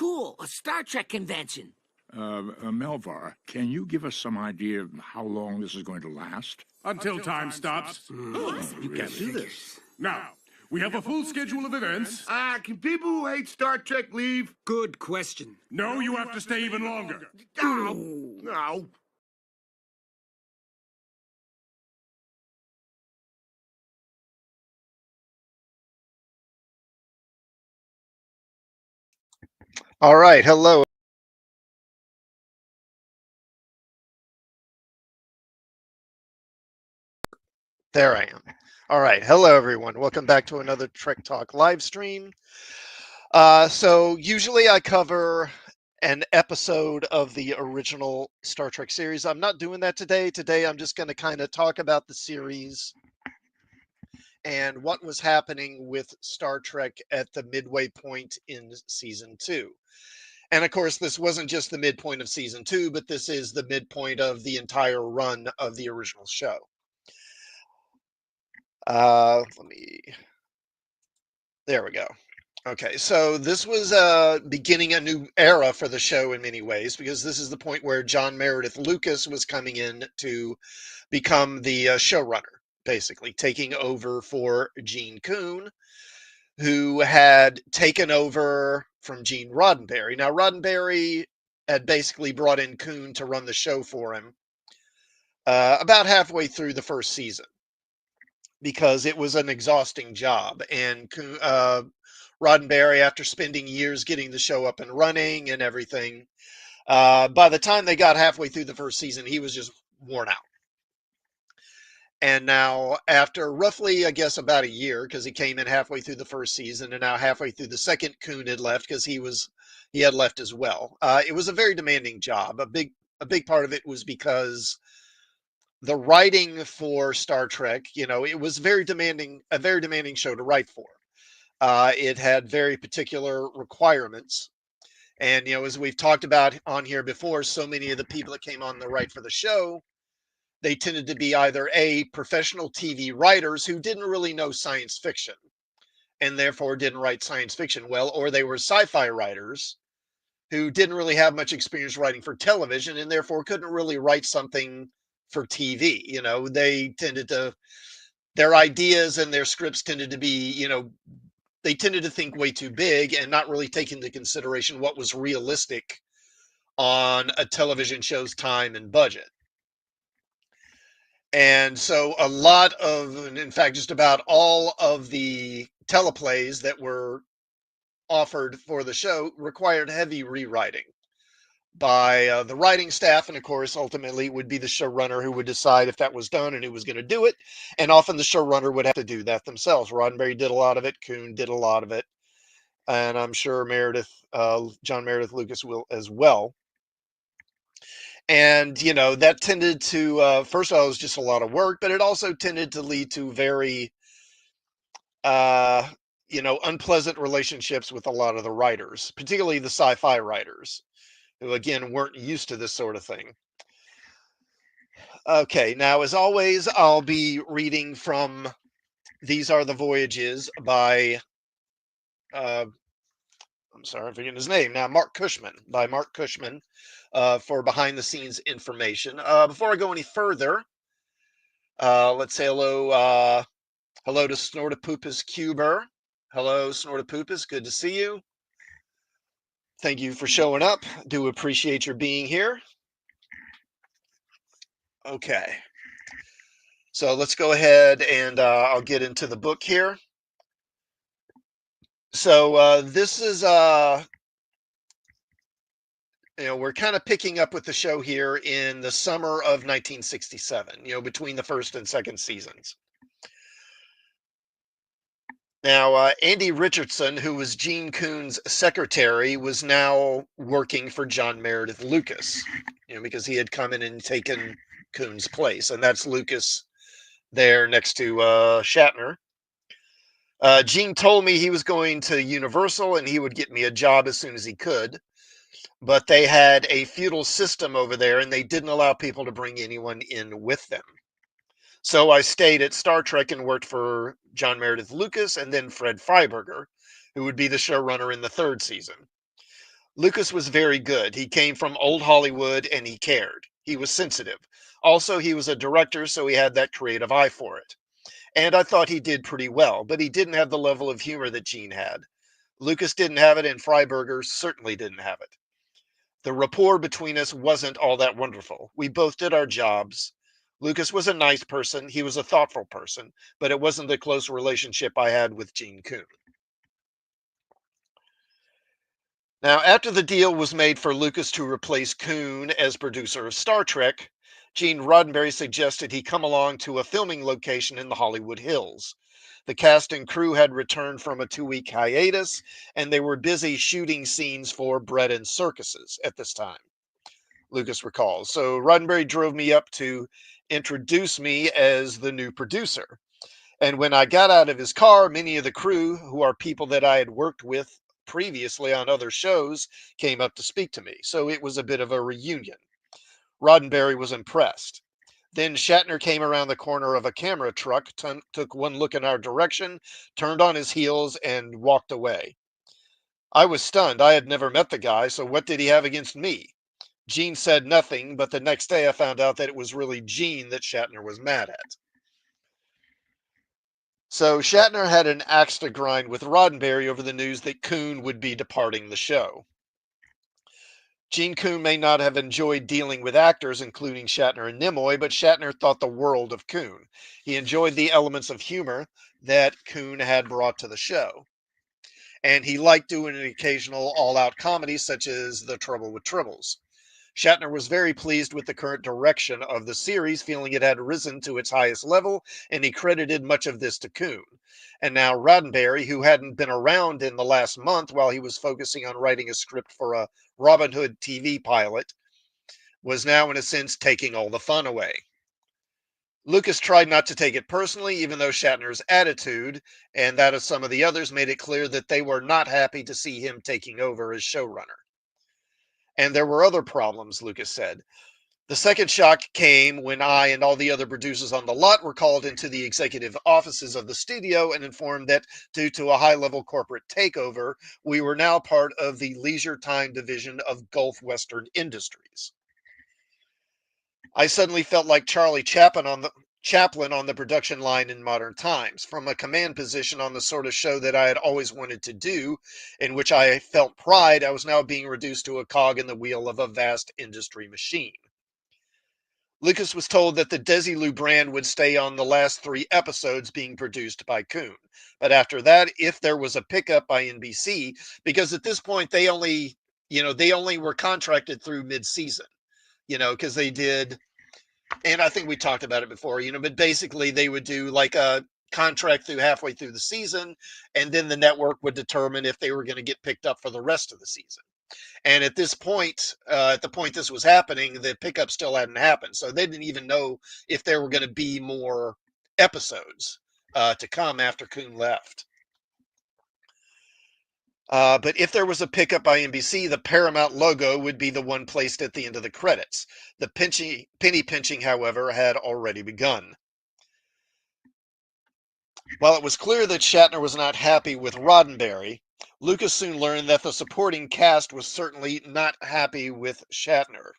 cool. A Star Trek convention. Melvar, can you give us some idea of how long this is going to last? Until time stops. You can't do this. Now, we have a full schedule of events. Can people who hate Star Trek leave? Good question. No, you have to stay even longer. No. All right, hello. There I am. All right, hello everyone. Welcome back to another Trek Talk live stream. So usually I cover an episode of the original Star Trek series. I'm not doing that today. Today I'm just going to kind of talk about the series and what was happening with Star Trek at the midway point in season 2. And of course, this wasn't just the midpoint of season 2, but this is the midpoint of the entire run of the original show. There we go. Okay, so this was beginning a new era for the show in many ways, because this is the point where John Meredyth Lucas was coming in to become the showrunner, basically taking over for Gene Coon, who had taken over from Gene Roddenberry. Now, Roddenberry had basically brought in Coon to run the show for him about halfway through the first season, because it was an exhausting job. And Roddenberry, after spending years getting the show up and running and everything, by the time they got halfway through the first season, he was just worn out. And now, after roughly, I guess, about a year, because he came in halfway through the first season, and now halfway through the second, Coon had left because he had left as well. It was a very demanding job. A big part of it was because the writing for Star Trek, it was a very demanding show to write for. It had very particular requirements. And, as we've talked about on here before, so many of the people that came on the write for the show, they tended to be either professional TV writers who didn't really know science fiction and therefore didn't write science fiction well, or they were sci-fi writers who didn't really have much experience writing for television and therefore couldn't really write something for TV. Their ideas and their scripts tended to be, they tended to think way too big and not really take into consideration what was realistic on a television show's time and budget. And so in fact, just about all of the teleplays that were offered for the show required heavy rewriting by the writing staff. And of course, ultimately, it would be the showrunner who would decide if that was done and who was going to do it. And often the showrunner would have to do that themselves. Roddenberry did a lot of it. Coon did a lot of it. And I'm sure John Meredyth Lucas will as well. And, that tended to, first of all, it was just a lot of work, but it also tended to lead to very, unpleasant relationships with a lot of the writers, particularly the sci-fi writers, who, again, weren't used to this sort of thing. Okay, now, as always, I'll be reading from These Are the Voyages by, I'm sorry, I'm forgetting his name now, Mark Cushman, for behind-the-scenes information. Before I go any further, let's say hello to Snortopoopas Cuber. Hello, Snortopoopas. Good to see you. Thank you for showing up. Do appreciate your being here. Okay. So let's go ahead and I'll get into the book here. So this is we're kind of picking up with the show here in the summer of 1967, between the first and second seasons. Now, Andy Richardson, who was Gene Coon's secretary, was now working for John Meredyth Lucas, because he had come in and taken Coon's place. And that's Lucas there next to Shatner. Gene told me he was going to Universal and he would get me a job as soon as he could. But they had a feudal system over there and they didn't allow people to bring anyone in with them. So I stayed at Star Trek and worked for John Meredyth Lucas and then Fred Freiberger, who would be the showrunner in the third season. Lucas was very good. He came from old Hollywood and he cared. He was sensitive. Also, he was a director, so he had that creative eye for it. And I thought he did pretty well, but he didn't have the level of humor that Gene had. Lucas didn't have it, and Freiberger certainly didn't have it. The rapport between us wasn't all that wonderful. We both did our jobs. Lucas was a nice person. He was a thoughtful person, but it wasn't the close relationship I had with Gene Coon. Now, after the deal was made for Lucas to replace Coon as producer of Star Trek, Gene Roddenberry suggested he come along to a filming location in the Hollywood Hills. The cast and crew had returned from a 2-week hiatus, and they were busy shooting scenes for Bread and Circuses at this time, Lucas recalls. So Roddenberry drove me up to introduce me as the new producer. And when I got out of his car, many of the crew, who are people that I had worked with previously on other shows, came up to speak to me. So it was a bit of a reunion. Roddenberry was impressed. Then Shatner came around the corner of a camera truck, took one look in our direction, turned on his heels, and walked away. I was stunned. I had never met the guy, so what did he have against me? Gene said nothing, but the next day I found out that it was really Gene that Shatner was mad at. So Shatner had an axe to grind with Roddenberry over the news that Coon would be departing the show. Gene Coon may not have enjoyed dealing with actors, including Shatner and Nimoy, but Shatner thought the world of Coon. He enjoyed the elements of humor that Coon had brought to the show. And he liked doing an occasional all-out comedy, such as The Trouble with Tribbles. Shatner was very pleased with the current direction of the series, feeling it had risen to its highest level, and he credited much of this to Coon. And now Roddenberry, who hadn't been around in the last month while he was focusing on writing a script for a Robin Hood TV pilot, was now in a sense taking all the fun away. Lucas tried not to take it personally, even though Shatner's attitude and that of some of the others made it clear that they were not happy to see him taking over as showrunner. And there were other problems, Lucas said. The second shock came when I and all the other producers on the lot were called into the executive offices of the studio and informed that due to a high-level corporate takeover, we were now part of the leisure time division of Gulf Western Industries. I suddenly felt like Charlie Chaplin on the production line in Modern Times, from a command position on the sort of show that I had always wanted to do, in which I felt pride. I was now being reduced to a cog in the wheel of a vast industry machine. Lucas was told that the Desilu brand would stay on the last 3 episodes being produced by Coon. But after that, if there was a pickup by NBC, because at this point they only were contracted through Midseason, because they did, and I think we talked about it before, but basically they would do like a contract through halfway through the season, and then the network would determine if they were going to get picked up for the rest of the season. And at this point, at the point this was happening, the pickup still hadn't happened. So they didn't even know if there were going to be more episodes to come after Coon left. But if there was a pickup by NBC, the Paramount logo would be the one placed at the end of the credits. The penny pinching, however, had already begun. While it was clear that Shatner was not happy with Roddenberry, Lucas soon learned that the supporting cast was certainly not happy with Shatner.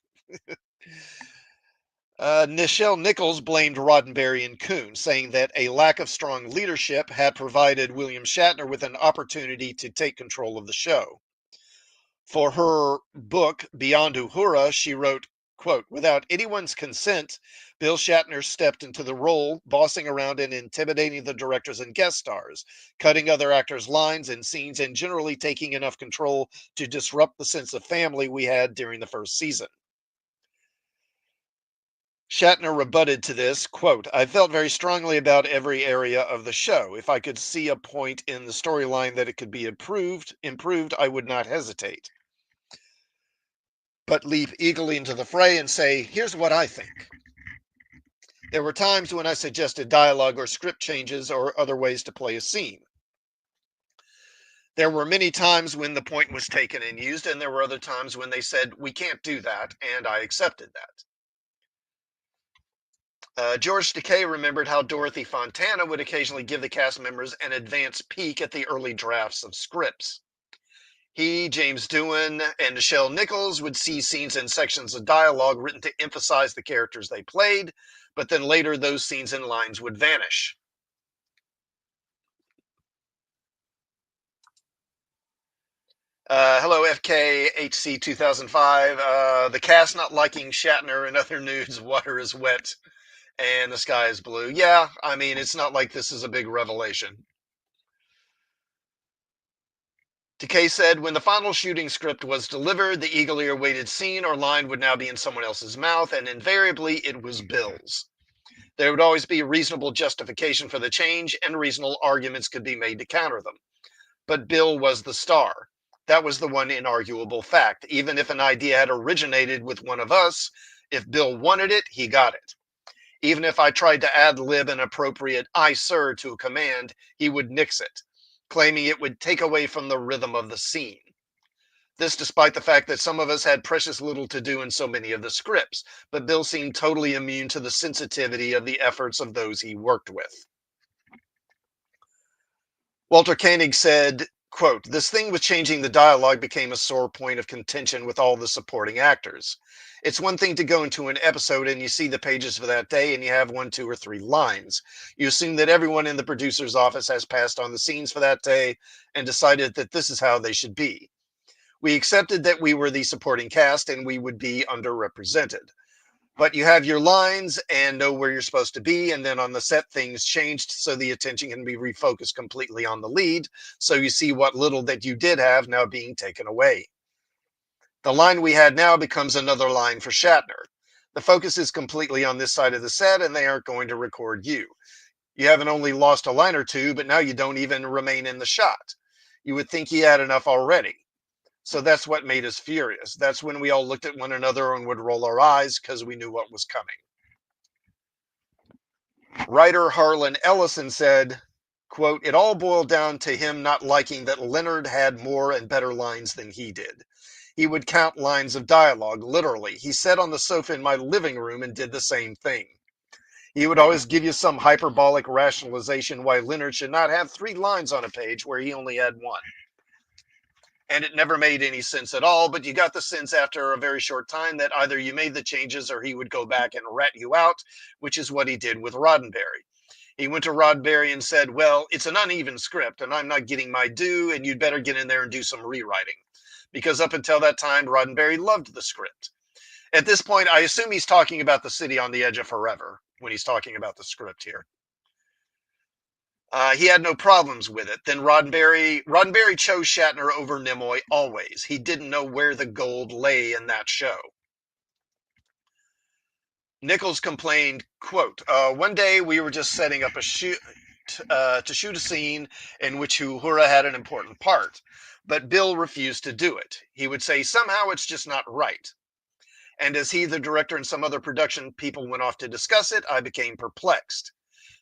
Nichelle Nichols blamed Roddenberry and Coon, saying that a lack of strong leadership had provided William Shatner with an opportunity to take control of the show. For her book, Beyond Uhura, she wrote, quote, "Without anyone's consent, Bill Shatner stepped into the role, bossing around and intimidating the directors and guest stars, cutting other actors' lines and scenes, and generally taking enough control to disrupt the sense of family we had during the first season." Shatner rebutted to this, quote, "I felt very strongly about every area of the show. If I could see a point in the storyline that it could be improved, I would not hesitate, but leap eagerly into the fray and say, here's what I think." There were times when I suggested dialogue or script changes or other ways to play a scene. There were many times when the point was taken and used, and there were other times when they said, we can't do that, and I accepted that. George Takei remembered how Dorothy Fontana would occasionally give the cast members an advance peek at the early drafts of scripts. He, James Doohan, and Nichelle Nichols would see scenes and sections of dialogue written to emphasize the characters they played, but then later those scenes and lines would vanish. Hello, FKHC 2005. The cast not liking Shatner and other nudes, water is wet and the sky is blue. Yeah, I mean, it's not like this is a big revelation. Takei said, when the final shooting script was delivered, the eagerly awaited scene or line would now be in someone else's mouth, and invariably it was Bill's. There would always be a reasonable justification for the change, and reasonable arguments could be made to counter them. But Bill was the star. That was the one inarguable fact. Even if an idea had originated with one of us, if Bill wanted it, he got it. Even if I tried to ad-lib an appropriate "I, sir" to a command, he would nix it, claiming it would take away from the rhythm of the scene. This despite the fact that some of us had precious little to do in so many of the scripts, but Bill seemed totally immune to the sensitivity of the efforts of those he worked with. Walter Koenig said, quote, this thing with changing the dialogue became a sore point of contention with all the supporting actors. It's one thing to go into an episode and you see the pages for that day and you have 1, 2, or 3 lines. You assume that everyone in the producer's office has passed on the scenes for that day and decided that this is how they should be. We accepted that we were the supporting cast and we would be underrepresented. But you have your lines and know where you're supposed to be, and then on the set things changed so the attention can be refocused completely on the lead, so you see what little that you did have now being taken away. The line we had now becomes another line for Shatner. The focus is completely on this side of the set, and they aren't going to record you. You haven't only lost a line or two, but now you don't even remain in the shot. You would think he had enough already. So that's what made us furious. That's when we all looked at one another and would roll our eyes because we knew what was coming. Writer Harlan Ellison said, quote, it all boiled down to him not liking that Leonard had more and better lines than he did. He would count lines of dialogue, literally. He sat on the sofa in my living room and did the same thing. He would always give you some hyperbolic rationalization why Leonard should not have 3 lines on a page where he only had 1. And it never made any sense at all, but you got the sense after a very short time that either you made the changes or he would go back and rat you out, which is what he did with Roddenberry. He went to Roddenberry and said, well, it's an uneven script and I'm not getting my due and you'd better get in there and do some rewriting. Because up until that time, Roddenberry loved the script. At this point, I assume he's talking about The City on the Edge of Forever when he's talking about the script here. He had no problems with it. Then Roddenberry chose Shatner over Nimoy always. He didn't know where the gold lay in that show. Nichols complained, quote, one day we were just setting up to shoot a scene in which Uhura had an important part, but Bill refused to do it. He would say, somehow it's just not right. And as he, the director, and some other production people went off to discuss it, I became perplexed.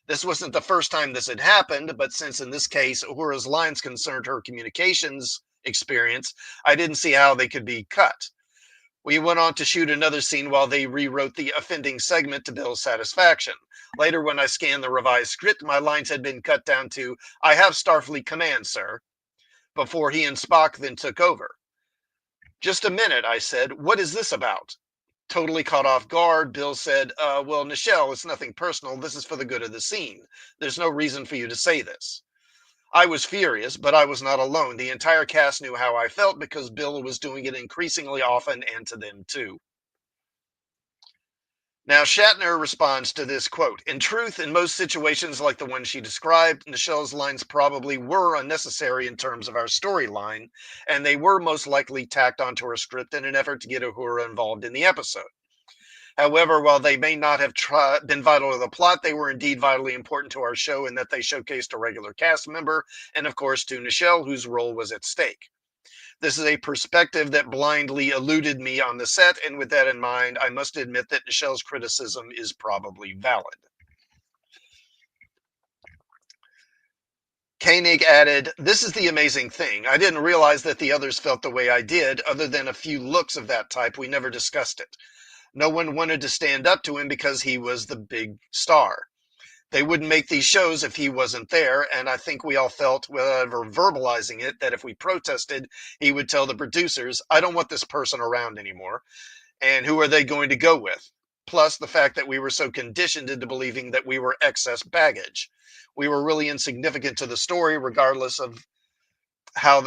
This wasn't the first time this had happened, but since in this case Uhura's lines concerned her communications experience, I didn't see how they could be cut. We went on to shoot another scene while they rewrote the offending segment to Bill's satisfaction. Later, when I scanned the revised script, my lines had been cut down to, I have Starfleet command, sir, before he and Spock then took over. Just a minute, I said, what is this about? Totally caught off guard, Bill said, well, Nichelle, it's nothing personal. This is for the good of the scene. There's no reason for you to say this. I was furious, but I was not alone. The entire cast knew how I felt because Bill was doing it increasingly often and to them too. Now, Shatner responds to this, quote, in truth, in most situations like the one she described, Nichelle's lines probably were unnecessary in terms of our storyline, and they were most likely tacked onto her script in an effort to get Uhura involved in the episode. However, while they may not have been vital to the plot, they were indeed vitally important to our show in that they showcased a regular cast member, and of course to Nichelle, whose role was at stake. This is a perspective that blindly eluded me on the set, and with that in mind, I must admit that Nichelle's criticism is probably valid. Koenig added, this is the amazing thing. I didn't realize that the others felt the way I did. Other than a few looks of that type, we never discussed it. No one wanted to stand up to him because he was the big star. They wouldn't make these shows if he wasn't there, and I think we all felt, without ever verbalizing it, that if we protested, he would tell the producers, I don't want this person around anymore, and who are they going to go with? Plus the fact that we were so conditioned into believing that we were excess baggage. We were really insignificant to the story, regardless of how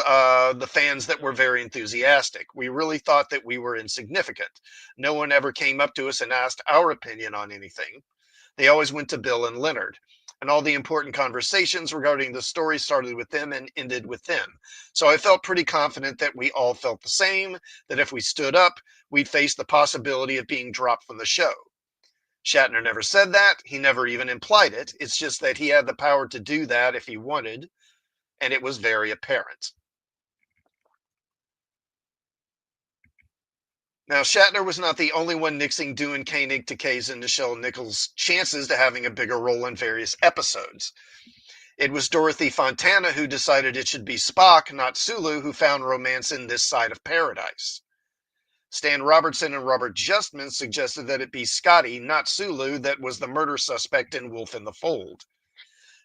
the fans that were very enthusiastic. We really thought that we were insignificant. No one ever came up to us and asked our opinion on anything. They always went to Bill and Leonard. And all the important conversations regarding the story started with them and ended with them. So I felt pretty confident that we all felt the same, that if we stood up, we'd face the possibility of being dropped from the show. Shatner never said that. He never even implied it. It's just that he had the power to do that if he wanted, and it was very apparent. Now, Shatner was not the only one nixing Dune Koenig, Takei, and Nichelle Nichols' chances to having a bigger role in various episodes. It was Dorothy Fontana who decided it should be Spock, not Sulu, who found romance in This Side of Paradise. Stan Robertson and Robert Justman suggested that it be Scotty, not Sulu, that was the murder suspect in Wolf in the Fold.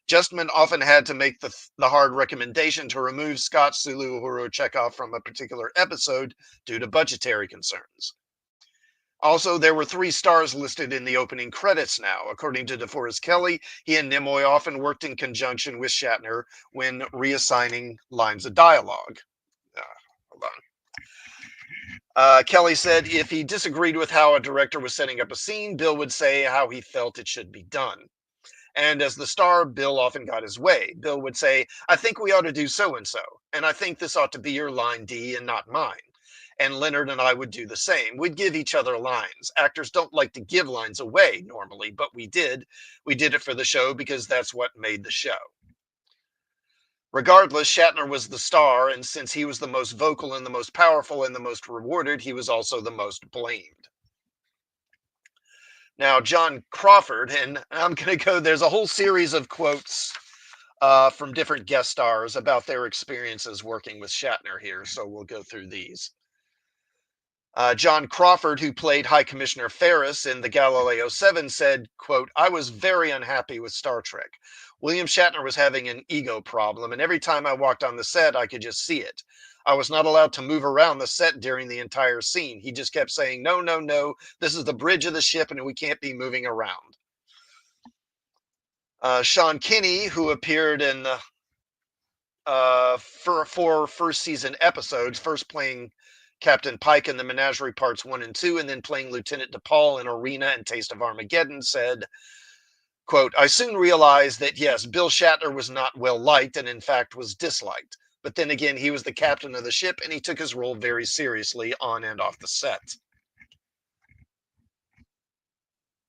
Justman often had to make the hard recommendation to remove Scott, Sulu, Uhura, Chekhov from a particular episode due to budgetary concerns. Also, there were 3 stars listed in the opening credits now. According to DeForest Kelley, he and Nimoy often worked in conjunction with Shatner when reassigning lines of dialogue. Hold on. Kelly said if he disagreed with how a director was setting up a scene, Bill would say how he felt it should be done. And as the star, Bill often got his way. Bill would say, I think we ought to do so-and-so, and I think this ought to be your line, D, and not mine. And Leonard and I would do the same. We'd give each other lines. Actors don't like to give lines away normally, but we did. We did it for the show because that's what made the show. Regardless, Shatner was the star, and since he was the most vocal and the most powerful and the most rewarded, he was also the most blamed. Now, John Crawford, and I'm going to go, there's a whole series of quotes from different guest stars about their experiences working with Shatner here, so we'll go through these. John Crawford, who played High Commissioner Ferris in the Galileo 7, said, quote, I was very unhappy with Star Trek. William Shatner was having an ego problem, and every time I walked on the set, I could just see it. I was not allowed to move around the set during the entire scene. He just kept saying, no, no, no, this is the bridge of the ship and we can't be moving around. Sean Kinney, who appeared in for 4 first season episodes, first playing Captain Pike in the Menagerie Parts 1 and 2, and then playing Lieutenant DePaul in Arena and Taste of Armageddon, said, quote, I soon realized that, yes, Bill Shatner was not well liked and in fact was disliked. But then again, he was the captain of the ship and he took his role very seriously on and off the set.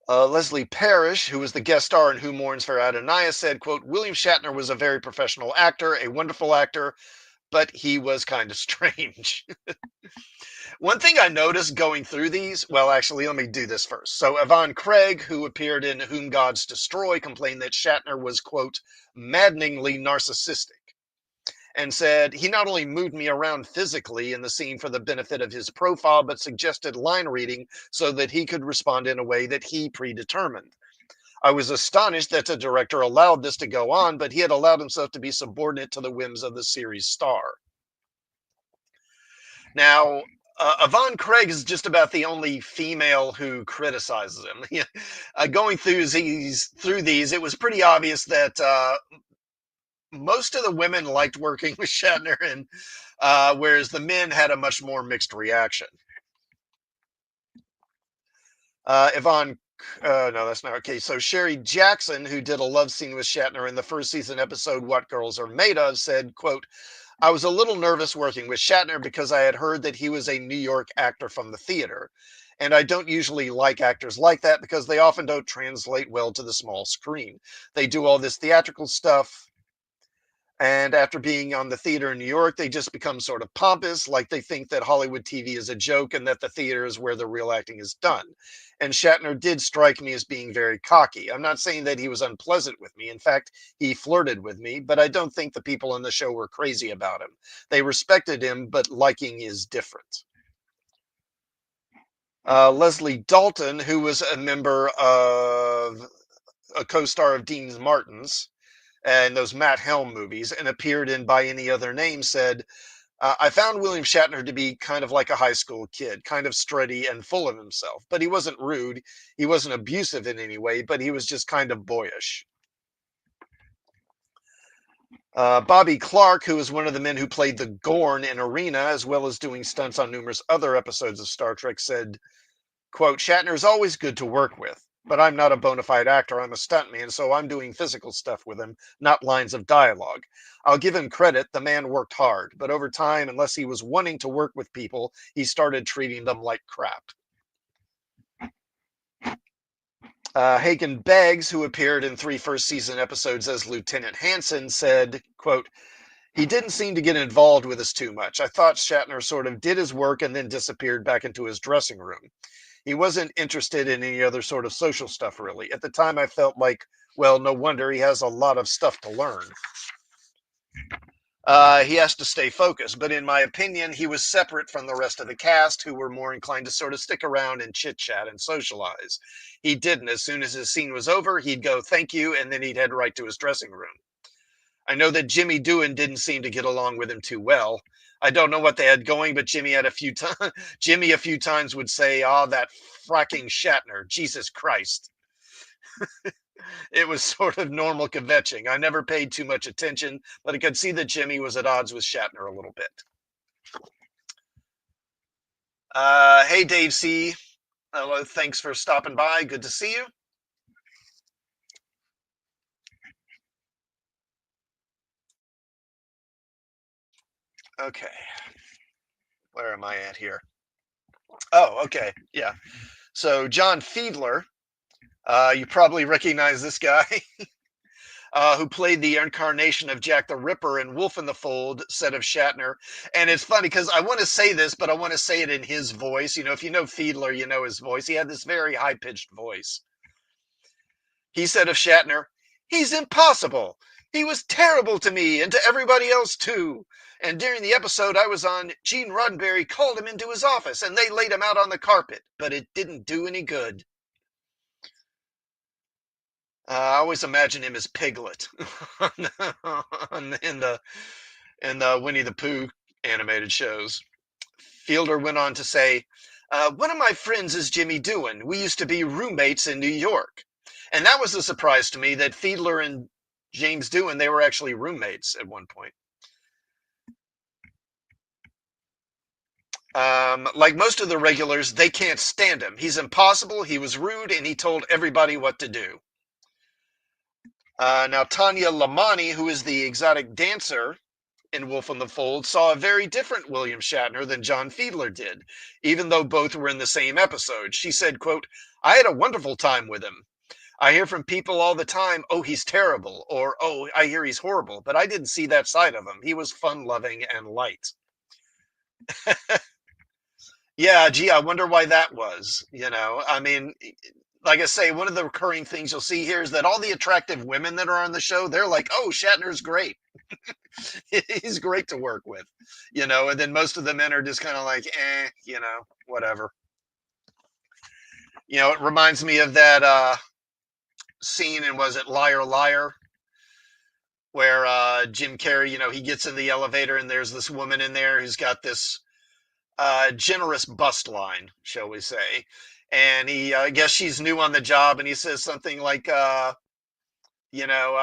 Leslie Parrish, who was the guest star in Who Mourns for Adonai, said, quote, William Shatner was a very professional actor, a wonderful actor, but he was kind of strange. One thing I noticed going through these, well, actually, let me do this first. So Yvonne Craig, who appeared in Whom Gods Destroy, complained that Shatner was, quote, maddeningly narcissistic, and said, he not only moved me around physically in the scene for the benefit of his profile, but suggested line reading so that he could respond in a way that he predetermined. I was astonished that the director allowed this to go on, but he had allowed himself to be subordinate to the whims of the series star. Now, Yvonne Craig is just about the only female who criticizes him. Going through these, it was pretty obvious that most of the women liked working with Shatner, and whereas the men had a much more mixed reaction. No, that's not okay. So Sherry Jackson, who did a love scene with Shatner in the first season episode What Girls Are Made Of, said, quote, I was a little nervous working with Shatner because I had heard that he was a New York actor from the theater. And I don't usually like actors like that because they often don't translate well to the small screen. They do all this theatrical stuff, and after being on the theater in New York, they just become sort of pompous, like they think that Hollywood TV is a joke and that the theater is where the real acting is done. And Shatner did strike me as being very cocky. I'm not saying that he was unpleasant with me. In fact, he flirted with me, but I don't think the people on the show were crazy about him. They respected him, but liking is different. Leslie Dalton, who was a member of a co-star of Dean Martin's and those Matt Helm movies, and appeared in By Any Other Name, said, I found William Shatner to be kind of like a high school kid, kind of strutty and full of himself. But he wasn't rude. He wasn't abusive in any way, but he was just kind of boyish. Bobby Clark, who was one of the men who played the Gorn in Arena, as well as doing stunts on numerous other episodes of Star Trek, said, quote, Shatner is always good to work with, but I'm not a bona fide actor. I'm a stuntman, so I'm doing physical stuff with him, not lines of dialogue. I'll give him credit. The man worked hard, but over time, unless he was wanting to work with people, he started treating them like crap. Hagen Beggs, who appeared in 3 first season episodes as Lieutenant Hansen, said, quote, he didn't seem to get involved with us too much. I thought Shatner sort of did his work and then disappeared back into his dressing room. He wasn't interested in any other sort of social stuff, really. At the time, I felt like, well, no wonder, he has a lot of stuff to learn. He has to stay focused, but in my opinion, he was separate from the rest of the cast, who were more inclined to sort of stick around and chit-chat and socialize. He didn't. As soon as his scene was over, he'd go, thank you, and then he'd head right to his dressing room. I know that Jimmy Doohan didn't seem to get along with him too well. I don't know what they had going, but Jimmy a few times would say, that fracking Shatner, Jesus Christ. It was sort of normal kvetching. I never paid too much attention, but I could see that Jimmy was at odds with Shatner a little bit. Hey, Dave C. Hello, thanks for stopping by. Good to see you. Okay. Where am I at here? Oh, okay. Yeah. So John Fiedler, you probably recognize this guy, who played the incarnation of Jack the Ripper in Wolf in the Fold, said of Shatner. And it's funny because I want to say this, but I want to say it in his voice. You know, if you know Fiedler, you know his voice. He had this very high-pitched voice. He said of Shatner, he's impossible. He was terrible to me and to everybody else, too. And during the episode I was on, Gene Roddenberry called him into his office and they laid him out on the carpet, but it didn't do any good. I always imagine him as Piglet in the Winnie the Pooh animated shows. Fielder went on to say, one of my friends is Jimmy Doohan. We used to be roommates in New York. And that was a surprise to me that Fiedler and James Doohan, they were actually roommates at one point. Like most of the regulars, they can't stand him. He's impossible, he was rude, and he told everybody what to do. Now, Tanya Lamani, who is the exotic dancer in Wolf on the Fold, saw a very different William Shatner than John Fiedler did, even though both were in the same episode. She said, quote, I had a wonderful time with him. I hear from people all the time, oh, he's terrible, or, oh, I hear he's horrible, but I didn't see that side of him. He was fun-loving and light. Yeah, gee, I wonder why that was, you know. I mean, like I say, one of the recurring things you'll see here is that all the attractive women that are on the show, they're like, oh, Shatner's great. He's great to work with, you know, and then most of the men are just kind of like, you know, whatever. You know, it reminds me of that scene in, was it Liar Liar, where Jim Carrey, you know, he gets in the elevator and there's this woman in there who's got this generous bust line, shall we say. And he, I guess she's new on the job, and he says something like, you know,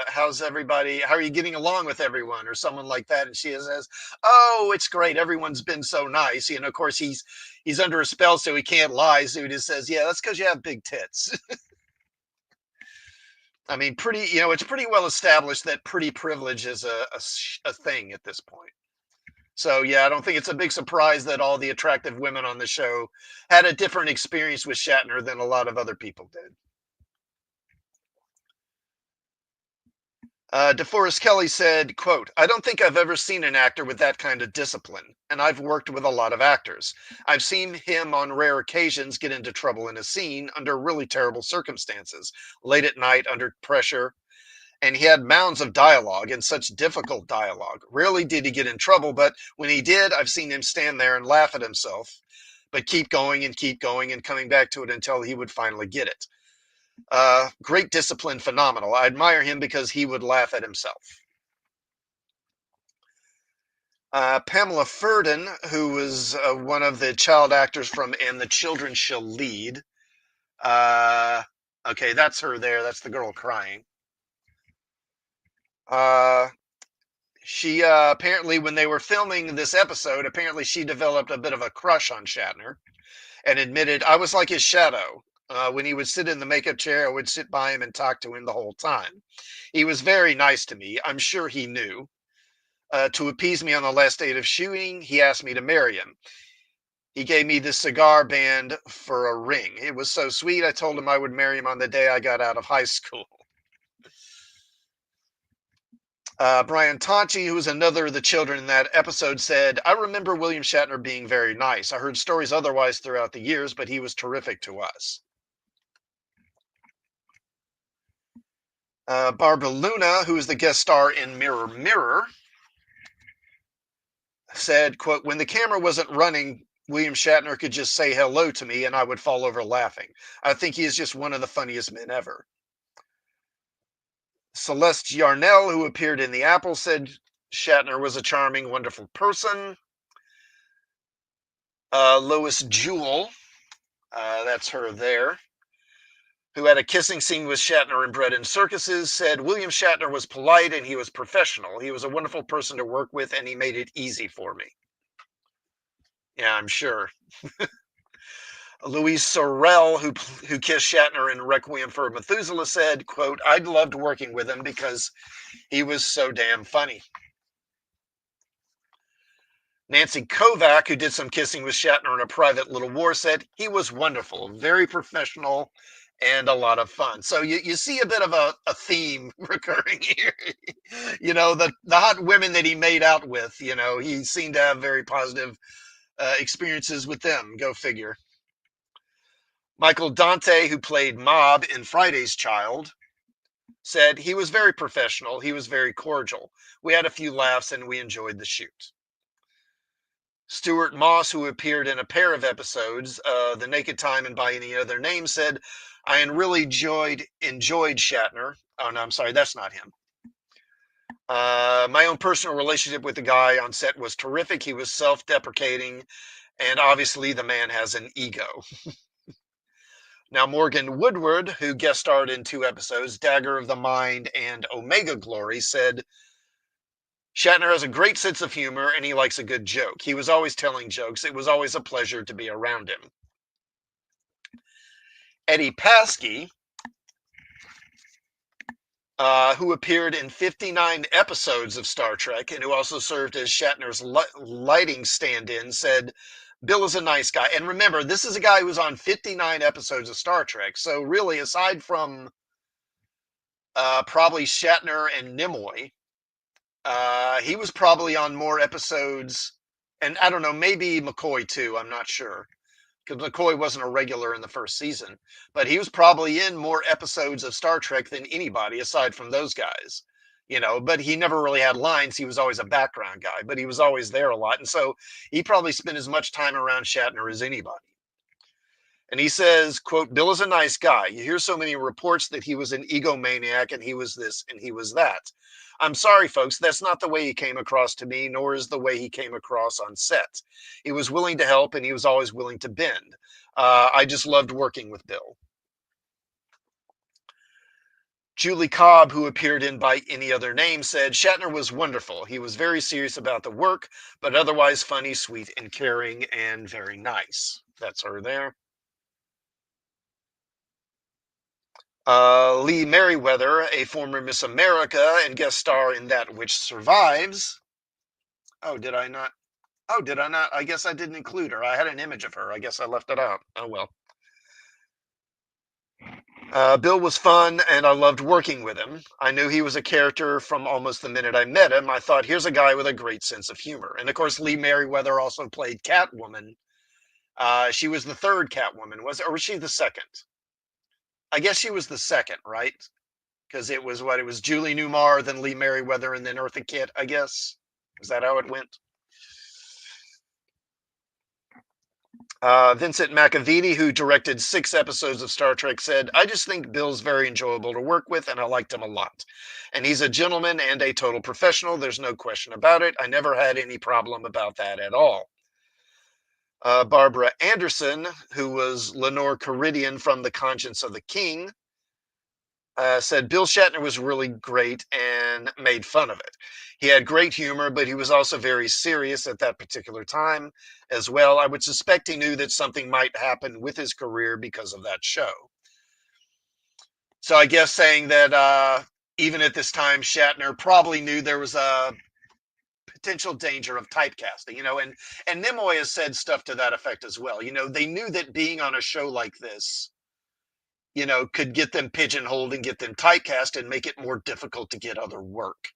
how's everybody, how are you getting along with everyone, or someone like that. And she says, oh, it's great. Everyone's been so nice. You know, of course, he's under a spell, so he can't lie. So he just says, yeah, that's because you have big tits. I mean, you know, it's pretty well established that pretty privilege is a thing at this point. So, yeah, I don't think it's a big surprise that all the attractive women on the show had a different experience with Shatner than a lot of other people did. DeForest Kelly said, quote, I don't think I've ever seen an actor with that kind of discipline, and I've worked with a lot of actors. I've seen him on rare occasions get into trouble in a scene under really terrible circumstances, late at night under pressure, and he had mounds of dialogue and such difficult dialogue. Rarely did he get in trouble, but when he did, I've seen him stand there and laugh at himself, but keep going and coming back to it until he would finally get it. Great discipline, phenomenal. I admire him because he would laugh at himself. Pamela Ferdin, who was one of the child actors from And the Children Shall Lead. Okay, that's her there. That's the girl crying. She apparently, when they were filming this episode, apparently she developed a bit of a crush on Shatner and admitted, I was like his shadow. When he would sit in the makeup chair, I would sit by him and talk to him the whole time. He was very nice to me. I'm sure he knew. To appease me on the last day of shooting, he asked me to marry him. He gave me this cigar band for a ring. It was so sweet. I told him I would marry him on the day I got out of high school. Brian Tonchi, who was another of the children in that episode, said, I remember William Shatner being very nice. I heard stories otherwise throughout the years, but he was terrific to us. Barbara Luna, who is the guest star in Mirror Mirror, said, quote, when the camera wasn't running, William Shatner could just say hello to me and I would fall over laughing. I think he is just one of the funniest men ever. Celeste Yarnell, who appeared in The Apple, said Shatner was a charming, wonderful person. Lois Jewell, that's her there, who had a kissing scene with Shatner in Bread and Circuses, said William Shatner was polite and he was professional. He was a wonderful person to work with and he made it easy for me. Yeah, I'm sure. Louise Sorel, who kissed Shatner in Requiem for Methuselah, said, quote, I'd loved working with him because he was so damn funny. Nancy Kovac, who did some kissing with Shatner in A Private Little War, said he was wonderful, very professional, and a lot of fun. So you see a bit of a theme recurring here. You know, the hot women that he made out with, you know, he seemed to have very positive experiences with them. Go figure. Michael Dante, who played Mob in Friday's Child, said he was very professional. He was very cordial. We had a few laughs and we enjoyed the shoot. Stuart Moss, who appeared in a pair of episodes, The Naked Time and By Any Other Name, said, I really enjoyed Shatner. Oh, no, I'm sorry, that's not him. My own personal relationship with the guy on set was terrific. He was self-deprecating, and obviously the man has an ego. Now, Morgan Woodward, who guest starred in 2 episodes, Dagger of the Mind and Omega Glory, said, Shatner has a great sense of humor and he likes a good joke. He was always telling jokes. It was always a pleasure to be around him. Eddie Paskey, who appeared in 59 episodes of Star Trek and who also served as Shatner's lighting stand-in, said, Bill is a nice guy. And remember, this is a guy who was on 59 episodes of Star Trek. So really, aside from probably Shatner and Nimoy, he was probably on more episodes. And I don't know, maybe McCoy too. I'm not sure. Because McCoy wasn't a regular in the first season. But he was probably in more episodes of Star Trek than anybody aside from those guys. You know, but he never really had lines. He was always a background guy, but he was always there a lot. And so he probably spent as much time around Shatner as anybody. And he says, quote, Bill is a nice guy. You hear so many reports that he was an egomaniac and he was this and he was that. I'm sorry, folks, that's not the way he came across to me, nor is the way he came across on set. He was willing to help and he was always willing to bend. I just loved working with Bill. Julie Cobb, who appeared in By Any Other Name, said Shatner was wonderful. He was very serious about the work, but otherwise funny, sweet, and caring, and very nice. That's her there. Lee Merriweather, a former Miss America and guest star in That Which Survives. Oh, did I not? Oh, did I not? I guess I didn't include her. I had an image of her. I guess I left it out. Oh, well. Bill was fun, and I loved working with him. I knew he was a character from almost the minute I met him. I thought, here's a guy with a great sense of humor. And, of course, Lee Merriweather also played Catwoman. She was the third Catwoman, or was she the second? I guess she was the second, right? Because it was what? It was Julie Newmar, then Lee Merriweather, and then Eartha Kitt, I guess. Is that how it went? Vincent McAveety, who directed 6 episodes of Star Trek, said, "I just think Bill's very enjoyable to work with, and I liked him a lot. And he's a gentleman and a total professional. There's no question about it. I never had any problem about that at all." Barbara Anderson, who was Lenore Caridian from The Conscience of the King, said Bill Shatner was really great and made fun of it. He had great humor, but he was also very serious at that particular time as well. I would suspect he knew that something might happen with his career because of that show. So I guess saying that even at this time, Shatner probably knew there was a potential danger of typecasting, and Nimoy has said stuff to that effect as well. They knew that being on a show like this, could get them pigeonholed and get them typecast and make it more difficult to get other work.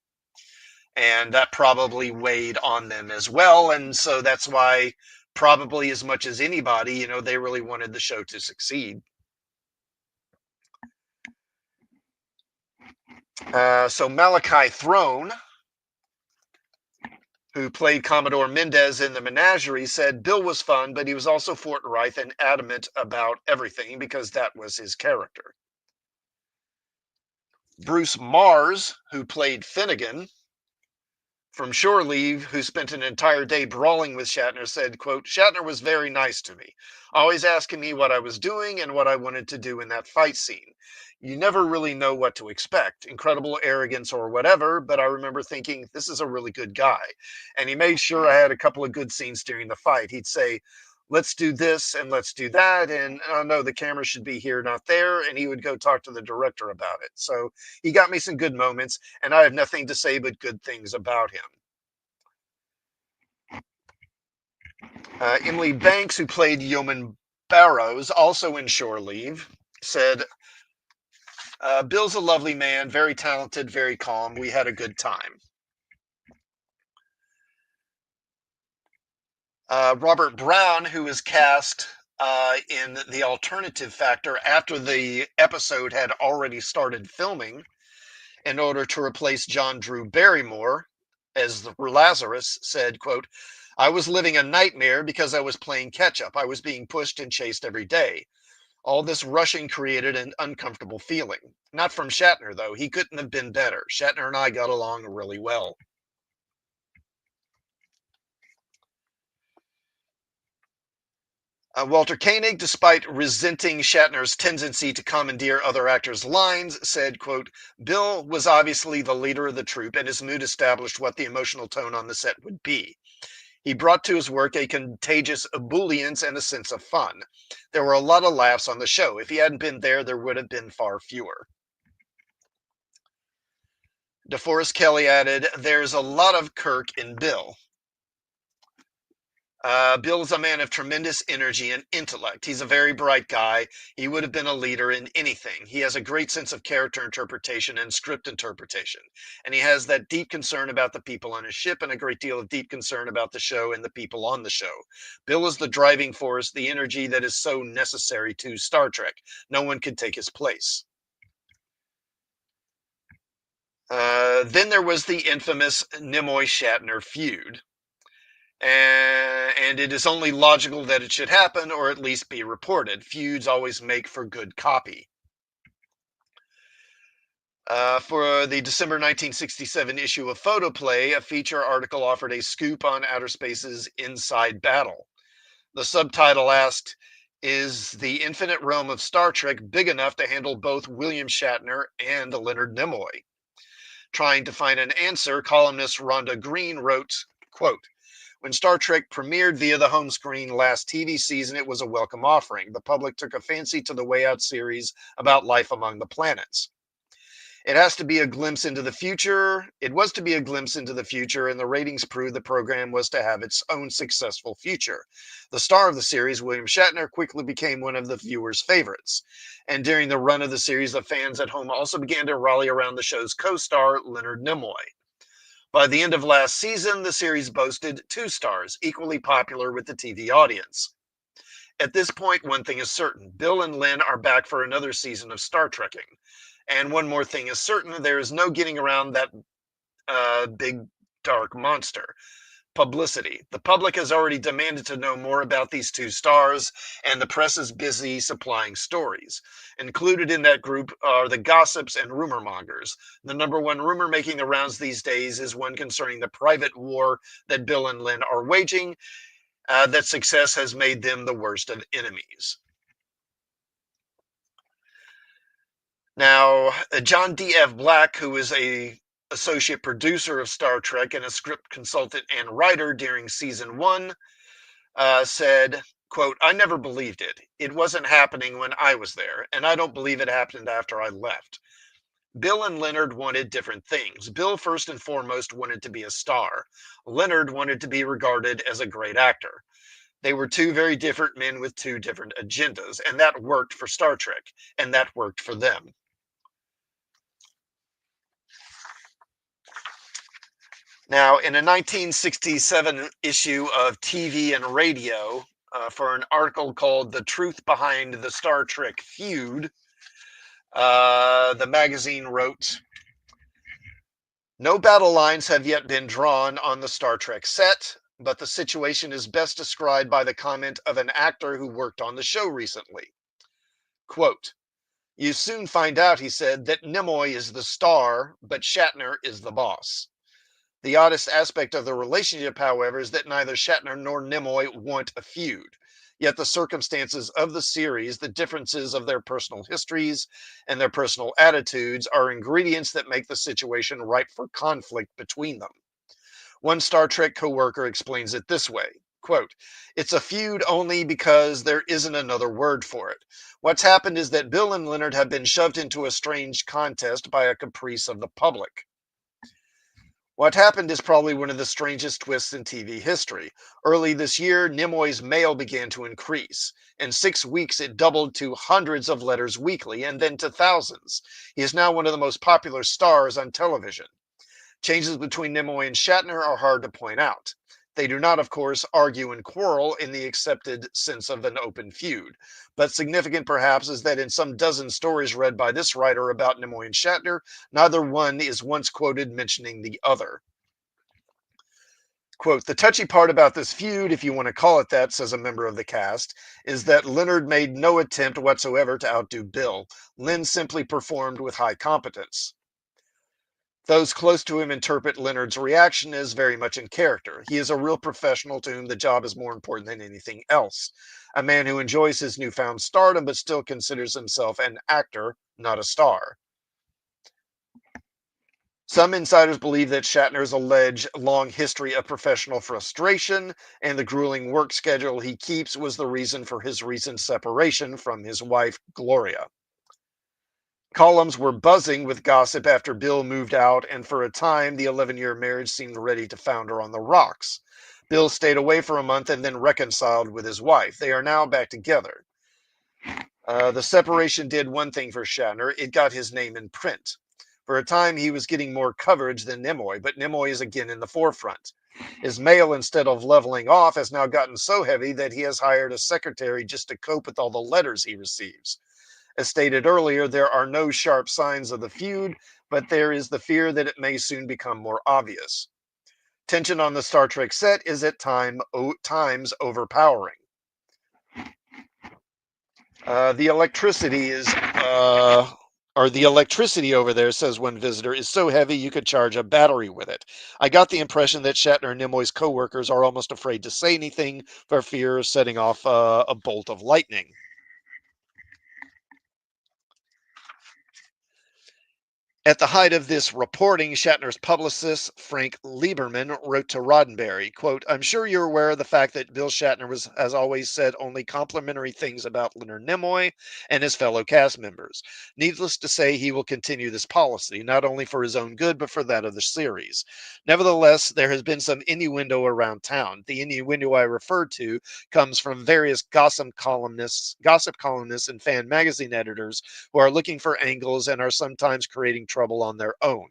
And that probably weighed on them as well. And so that's why, probably as much as anybody, they really wanted the show to succeed. So Malachi Throne, who played Commodore Mendez in The Menagerie, said Bill was fun, but he was also forthright and adamant about everything because that was his character. Bruce Mars, who played Finnegan from Shore Leave, who spent an entire day brawling with Shatner, said, quote, "Shatner was very nice to me, always asking me what I was doing and what I wanted to do in that fight scene. You never really know what to expect, incredible arrogance or whatever, but I remember thinking, this is a really good guy. And he made sure I had a couple of good scenes during the fight. He'd say, let's do this and let's do that. And oh no, the camera should be here, not there. And he would go talk to the director about it. So he got me some good moments, and I have nothing to say but good things about him." Emily Banks, who played Yeoman Barrows, also in Shore Leave, said, Bill's a lovely man, very talented, very calm. We had a good time. Robert Brown, who was cast in The Alternative Factor after the episode had already started filming in order to replace John Drew Barrymore as Lazarus, said, quote, "I was living a nightmare because I was playing catch up. I was being pushed and chased every day. All this rushing created an uncomfortable feeling. Not from Shatner, though. He couldn't have been better. Shatner and I got along really well." Walter Koenig, despite resenting Shatner's tendency to commandeer other actors' lines, said, quote, "Bill was obviously the leader of the troupe, and his mood established what the emotional tone on the set would be. He brought to his work a contagious ebullience and a sense of fun. There were a lot of laughs on the show. If he hadn't been there, there would have been far fewer." DeForest Kelley added, "There's a lot of Kirk in Bill. Bill is a man of tremendous energy and intellect. He's a very bright guy. He would have been a leader in anything. He has a great sense of character interpretation and script interpretation. And he has that deep concern about the people on his ship and a great deal of deep concern about the show and the people on the show. Bill is the driving force, the energy that is so necessary to Star Trek. No one could take his place." Then there was the infamous Nimoy-Shatner feud. And it is only logical that it should happen, or at least be reported. Feuds always make for good copy. For the December 1967 issue of Photoplay, a feature article offered a scoop on outer space's inside battle. The subtitle asked, "Is the infinite realm of Star Trek big enough to handle both William Shatner and Leonard Nimoy?" Trying to find an answer, columnist Rhonda Green wrote, quote, "When Star Trek premiered via the home screen last TV season, it was a welcome offering. The public took a fancy to the Way Out series about life among the planets. It has to be a glimpse into the future. It was to be a glimpse into the future, and the ratings proved the program was to have its own successful future. The star of the series, William Shatner, quickly became one of the viewers' favorites. And during the run of the series, the fans at home also began to rally around the show's co-star, Leonard Nimoy. By the end of last season, the series boasted 2 stars, equally popular with the TV audience. At this point, one thing is certain. Bill and Lynn are back for another season of Star Trekking. And one more thing is certain. There is no getting around that big dark monster. publicity. The public has already demanded to know more about these two stars, and the press is busy supplying stories. Included in that group are the gossips and rumor mongers. The number one rumor making the rounds these days is one concerning the private war that Bill and Lynn are waging, that success has made them the worst of enemies. Now, John D.F. Black, who is a associate producer of Star Trek and a script consultant and writer during season 1, said, quote, "I never believed it. It wasn't happening when I was there, and I don't believe it happened after I left. Bill and Leonard wanted different things. Bill, first and foremost, wanted to be a star. Leonard wanted to be regarded as a great actor. They were two very different men with two different agendas, and that worked for Star Trek, and that worked for them." Now, in a 1967 issue of TV and Radio, for an article called "The Truth Behind the Star Trek Feud," the magazine wrote, "No battle lines have yet been drawn on the Star Trek set, but the situation is best described by the comment of an actor who worked on the show recently. Quote, 'You soon find out,' he said, 'that Nimoy is the star, but Shatner is the boss. The oddest aspect of the relationship, however, is that neither Shatner nor Nimoy want a feud. Yet the circumstances of the series, the differences of their personal histories, and their personal attitudes are ingredients that make the situation ripe for conflict between them.' One Star Trek coworker explains it this way, quote, 'It's a feud only because there isn't another word for it. What's happened is that Bill and Leonard have been shoved into a strange contest by a caprice of the public. What happened is probably one of the strangest twists in TV history. Early this year, Nimoy's mail began to increase. In 6 weeks, it doubled to hundreds of letters weekly, and then to thousands. He is now one of the most popular stars on television. Changes between Nimoy and Shatner are hard to point out. They do not, of course, argue and quarrel in the accepted sense of an open feud. But significant, perhaps, is that in some dozen stories read by this writer about Nimoy and Shatner, neither one is once quoted mentioning the other. Quote, 'The touchy part about this feud, if you want to call it that,' says a member of the cast, 'is that Leonard made no attempt whatsoever to outdo Bill. Lynn simply performed with high competence. Those close to him interpret Leonard's reaction as very much in character. He is a real professional to whom the job is more important than anything else. A man who enjoys his newfound stardom but still considers himself an actor, not a star.' Some insiders believe that Shatner's alleged long history of professional frustration and the grueling work schedule he keeps was the reason for his recent separation from his wife, Gloria. Columns were buzzing with gossip after Bill moved out, and for a time, the 11-year marriage seemed ready to founder on the rocks. Bill stayed away for a month and then reconciled with his wife. They are now back together. The separation did one thing for Shatner. It got his name in print. For a time, he was getting more coverage than Nimoy, but Nimoy is again in the forefront. His mail, instead of leveling off, has now gotten so heavy that he has hired a secretary just to cope with all the letters he receives. As stated earlier, there are no sharp signs of the feud, but there is the fear that it may soon become more obvious. Tension on the Star Trek set is at times overpowering. The electricity over there, says one visitor, is so heavy you could charge a battery with it. I got the impression that Shatner and Nimoy's co-workers are almost afraid to say anything for fear of setting off a bolt of lightning. At the height of this reporting, Shatner's publicist, Frank Lieberman, wrote to Roddenberry, quote, 'I'm sure you're aware of the fact that Bill Shatner has always said only complimentary things about Leonard Nimoy and his fellow cast members. Needless to say, he will continue this policy, not only for his own good, but for that of the series. Nevertheless, there has been some innuendo around town. The innuendo I referred to comes from various gossip columnists and fan magazine editors who are looking for angles and are sometimes creating trouble on their own.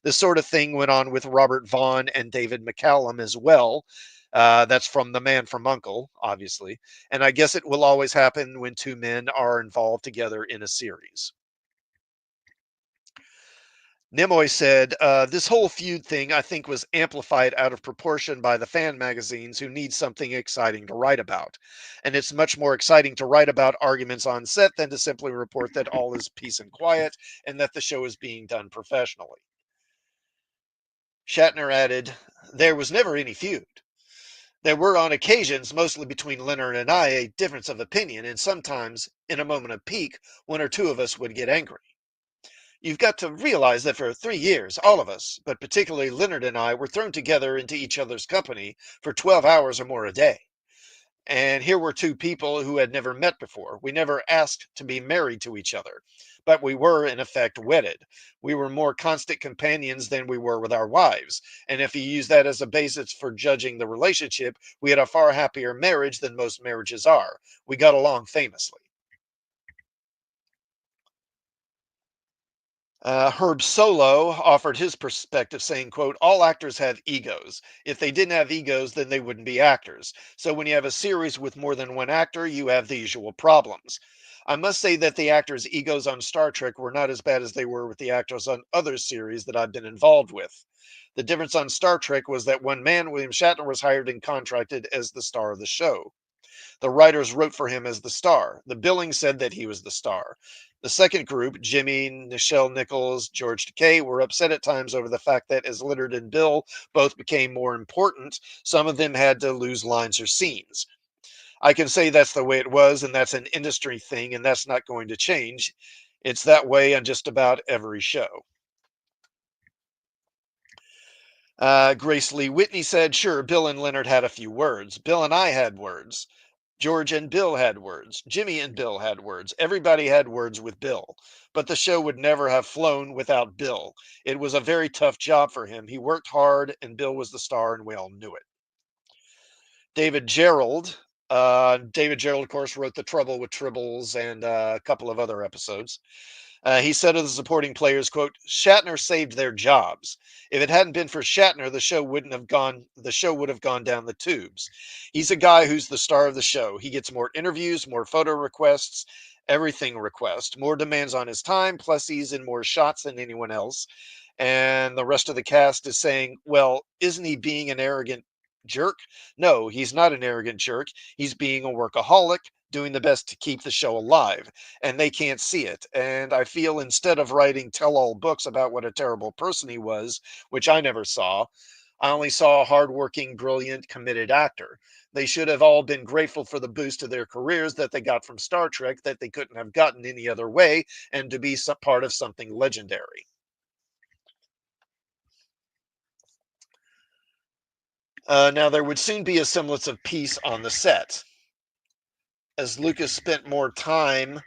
This sort of thing went on with Robert Vaughn and David McCallum as well. That's from The Man from U.N.C.L.E., obviously. And I guess it will always happen when two men are involved together in a series. Nimoy said, this whole feud thing, I think, was amplified out of proportion by the fan magazines who need something exciting to write about. And it's much more exciting to write about arguments on set than to simply report that all is peace and quiet and that the show is being done professionally. Shatner added, there was never any feud. There were on occasions, mostly between Leonard and I, a difference of opinion, and sometimes, in a moment of pique, one or two of us would get angry. You've got to realize that for 3 years, all of us, but particularly Leonard and I, were thrown together into each other's company for 12 hours or more a day. And here were two people who had never met before. We never asked to be married to each other, but we were, in effect, wedded. We were more constant companions than we were with our wives. And if you use that as a basis for judging the relationship, we had a far happier marriage than most marriages are. We got along famously. Herb Solo offered his perspective, saying, quote, all actors have egos. If they didn't have egos, then they wouldn't be actors. So when you have a series with more than one actor, you have the usual problems. I must say that the actors' egos on Star Trek were not as bad as they were with the actors on other series that I've been involved with. The difference on Star Trek was that one man, William Shatner, was hired and contracted as the star of the show. The writers wrote for him as the star. The billing said that he was the star. The second group, Jimmy, Nichelle Nichols, George Takei, were upset at times over the fact that as Leonard and Bill both became more important, some of them had to lose lines or scenes. I can say that's the way it was, and that's an industry thing, and that's not going to change. It's that way on just about every show. Grace Lee Whitney said, sure, Bill and Leonard had a few words. Bill and I had words. George and Bill had words. Jimmy and Bill had words. Everybody had words with Bill. But the show would never have flown without Bill. It was a very tough job for him. He worked hard, and Bill was the star, and we all knew it. David Gerald. David Gerald, of course, wrote The Trouble with Tribbles and a couple of other episodes. He said of the supporting players, quote, Shatner saved their jobs. If it hadn't been for Shatner, the show would have gone down the tubes. He's a guy who's the star of the show. He gets more interviews, more photo requests, everything request, more demands on his time, plus he's in more shots than anyone else. And the rest of the cast is saying, well, isn't he being an arrogant jerk? No, he's not an arrogant jerk. He's being a workaholic, doing the best to keep the show alive, and they can't see it. And I feel instead of writing tell-all books about what a terrible person he was, which I never saw, I only saw a hardworking, brilliant, committed actor. They should have all been grateful for the boost to their careers that they got from Star Trek that they couldn't have gotten any other way, and to be some part of something legendary. Now, there would soon be a semblance of peace on the set, as Lucas spent more time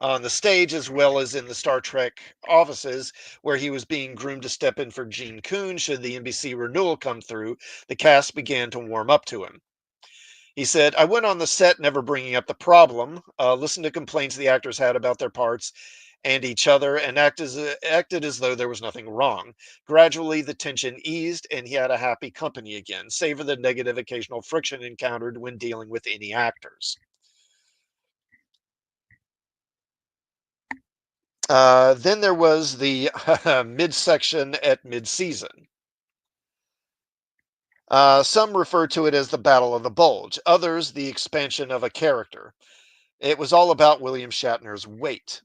on the stage as well as in the Star Trek offices, where he was being groomed to step in for Gene Coon should the NBC renewal come through. The cast began to warm up to him. He said, I went on the set never bringing up the problem, listened to complaints the actors had about their parts and each other, and acted as though there was nothing wrong. Gradually, the tension eased, and he had a happy company again, save for the negative occasional friction encountered when dealing with any actors. Then there was the midsection at midseason. Some refer to it as the Battle of the Bulge, others the expansion of a character. It was all about William Shatner's weight.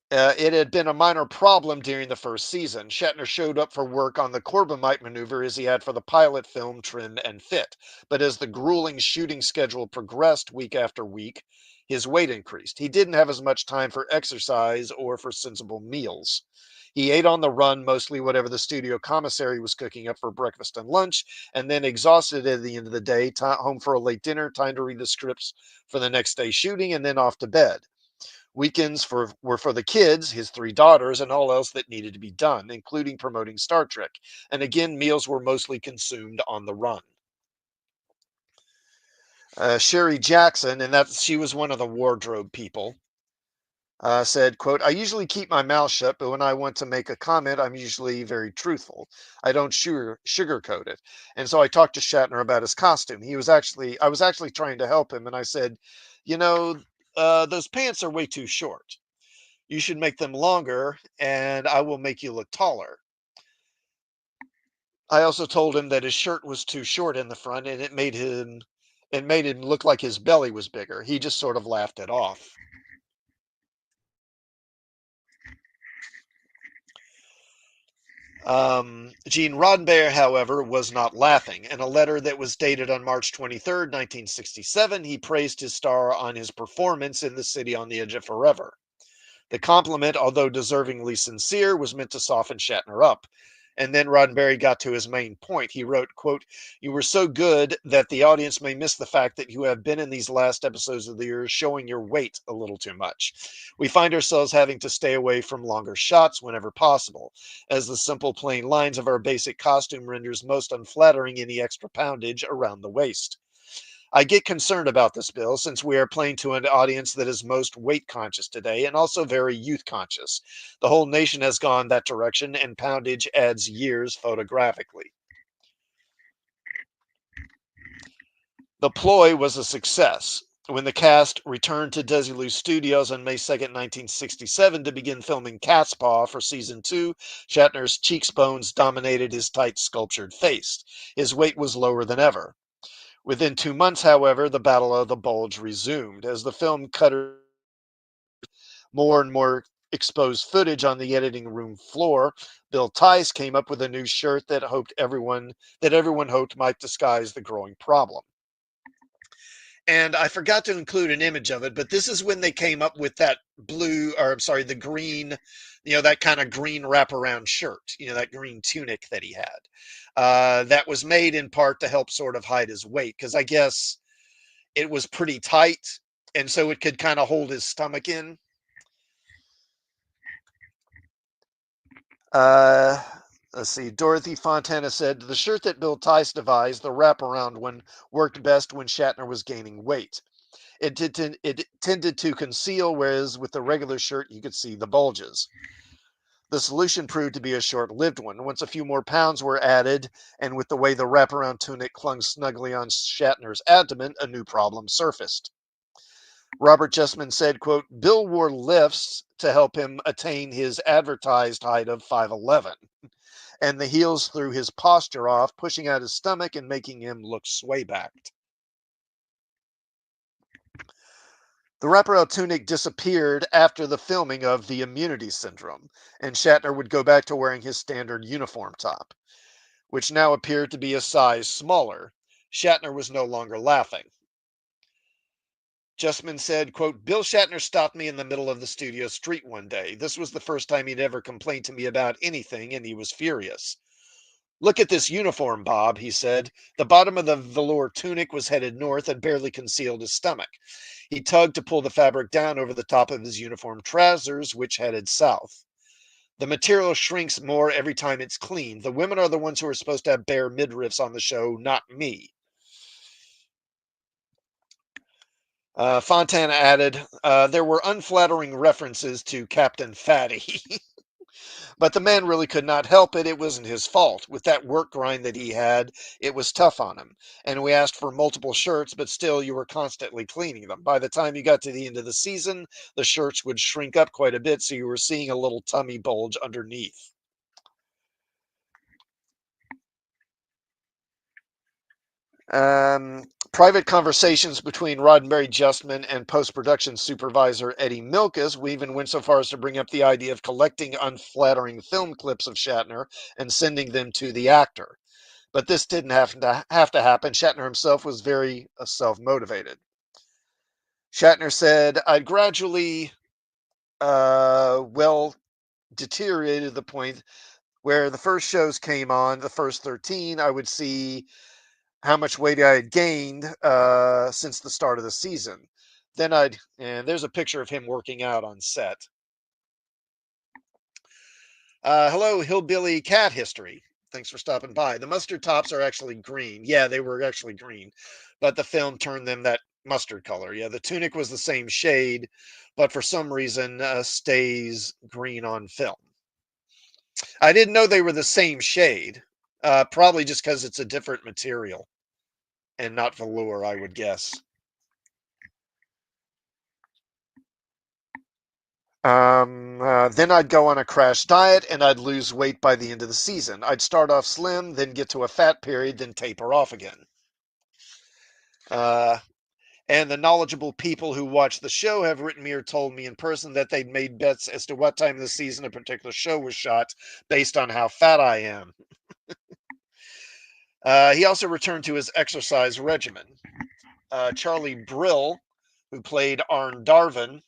It had been a minor problem during the first season. Shatner showed up for work on the Corbomite maneuver as he had for the pilot film Trim and Fit. But as the grueling shooting schedule progressed week after week, his weight increased. He didn't have as much time for exercise or for sensible meals. He ate on the run, mostly whatever the studio commissary was cooking up for breakfast and lunch, and then exhausted at the end of the day, home for a late dinner, time to read the scripts for the next day's shooting, and then off to bed. Weekends were for the kids, his 3 daughters, and all else that needed to be done, including promoting Star Trek. And again, meals were mostly consumed on the run. Sherry Jackson, and she was one of the wardrobe people, said, quote, I usually keep my mouth shut, but when I want to make a comment, I'm usually very truthful. I don't sugarcoat it. And so I talked to Shatner about his costume. I was actually trying to help him, and I said, those pants are way too short. You should make them longer, and I will make you look taller. I also told him that his shirt was too short in the front, and it made him look like his belly was bigger. He just sort of laughed it off. Gene Roddenberry, however, was not laughing. In a letter that was dated on March 23rd, 1967, he praised his star on his performance in The City on the Edge of Forever. The compliment, although deservingly sincere, was meant to soften Shatner up. And then Roddenberry got to his main point. He wrote, quote, "You were so good that the audience may miss the fact that you have been in these last episodes of the year showing your weight a little too much. We find ourselves having to stay away from longer shots whenever possible, as the simple plain lines of our basic costume renders most unflattering any extra poundage around the waist. I get concerned about this, Bill, since we are playing to an audience that is most weight conscious today and also very youth conscious. The whole nation has gone that direction, and poundage adds years photographically." The ploy was a success. When the cast returned to Desilu Studios on May 2nd, 1967 to begin filming Cat's Paw for season 2, Shatner's cheekbones dominated his tight sculptured face. His weight was lower than ever. Within 2 months, however, the Battle of the Bulge resumed. As the film cut more and more exposed footage on the editing room floor, Bill Tice came up with a new shirt that everyone hoped might disguise the growing problem. And I forgot to include an image of it, but this is when they came up with that blue, or I'm sorry, the green, that kind of green wraparound shirt, that green tunic that he had. That was made in part to help sort of hide his weight, because I guess it was pretty tight, and so it could kind of hold his stomach in. Uh, let's see. Dorothy Fontana said the shirt that Bill Tice devised, the wraparound one, worked best when Shatner was gaining weight. It tended to conceal, whereas with the regular shirt you could see the bulges. The solution proved to be a short-lived one. Once a few more pounds were added, and with the way the wraparound tunic clung snugly on Shatner's abdomen, a new problem surfaced. Robert Justman said, quote, "Bill wore lifts to help him attain his advertised height of 5'11", and the heels threw his posture off, pushing out his stomach and making him look sway-backed." The wraparound tunic disappeared after the filming of The Immunity Syndrome, and Shatner would go back to wearing his standard uniform top, which now appeared to be a size smaller. Shatner was no longer laughing. Justman said, quote, "Bill Shatner stopped me in the middle of the studio street one day. This was the first time he'd ever complained to me about anything, and he was furious. 'Look at this uniform, Bob,' he said. The bottom of the velour tunic was headed north and barely concealed his stomach. He tugged to pull the fabric down over the top of his uniform trousers, which headed south. The material shrinks more every time it's cleaned. The women are the ones who are supposed to have bare midriffs on the show, not me.' Fontana added, there were unflattering references to Captain Fatty. But the man really could not help it. It wasn't his fault. With that work grind that he had, it was tough on him. And we asked for multiple shirts, but still you were constantly cleaning them. By the time you got to the end of the season, the shirts would shrink up quite a bit, so you were seeing a little tummy bulge underneath." Private conversations between Roddenberry Justman and post-production supervisor Eddie Milkus. We even went so far as to bring up the idea of collecting unflattering film clips of Shatner and sending them to the actor. But this didn't have to happen. Shatner himself was very self-motivated. Shatner said, "I'd gradually, deteriorated to the point where the first shows came on, the first 13, I would see how much weight I had gained since the start of the season. And there's a picture of him working out on set. Hello, Hillbilly Cat History. Thanks for stopping by. The mustard tops are actually green. Yeah, they were actually green, but the film turned them that mustard color. Yeah, the tunic was the same shade, but for some reason stays green on film. I didn't know they were the same shade. Probably just because it's a different material and not velour, I would guess. Then I'd go on a crash diet and I'd lose weight by the end of the season. I'd start off slim, then get to a fat period, then taper off again. And the knowledgeable people who watch the show have written me or told me in person that they'd made bets as to what time of the season a particular show was shot based on how fat I am. He also returned to his exercise regimen. Charlie Brill, who played Arn Darvin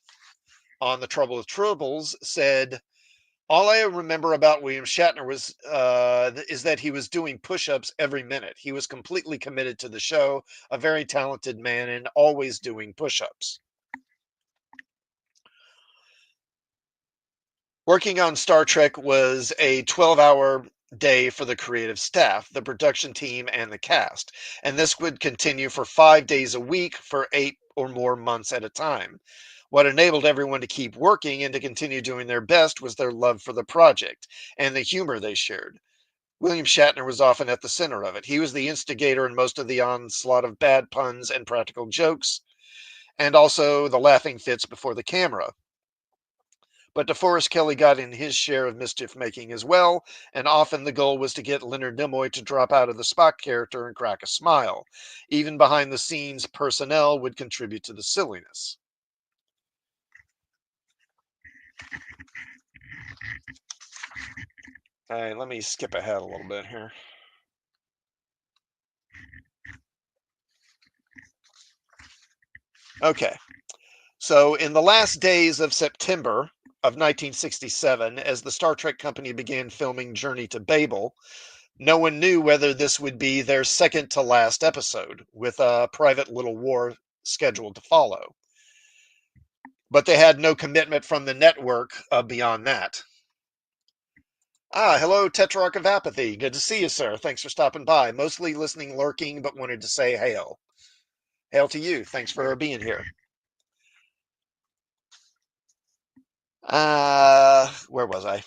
on The Trouble with Tribbles, said, "All I remember about William Shatner is that he was doing push-ups every minute. He was completely committed to the show, a very talented man, and always doing push-ups." Working on Star Trek was a 12-hour day for the creative staff, the production team, and the cast, and this would continue for 5 days a week for 8 or more months at a time. What enabled everyone to keep working and to continue doing their best was their love for the project and the humor they shared. William Shatner was often at the center of it. He was the instigator in most of the onslaught of bad puns and practical jokes, and also the laughing fits before the camera. But DeForest Kelley got in his share of mischief making as well, and often the goal was to get Leonard Nimoy to drop out of the Spock character and crack a smile. Even behind the scenes personnel would contribute to the silliness. All right, let me skip ahead a little bit here. Okay, so in the last days of September of 1967, as the Star Trek company began filming Journey to Babel, no one knew whether this would be their second to last episode, with a private little war scheduled to follow. But they had no commitment from the network beyond that. Hello, Tetrarch of Apathy. Good to see you, sir. Thanks for stopping by. Mostly listening, lurking, but wanted to say hail. Hail to you. Thanks for being here. Where was I?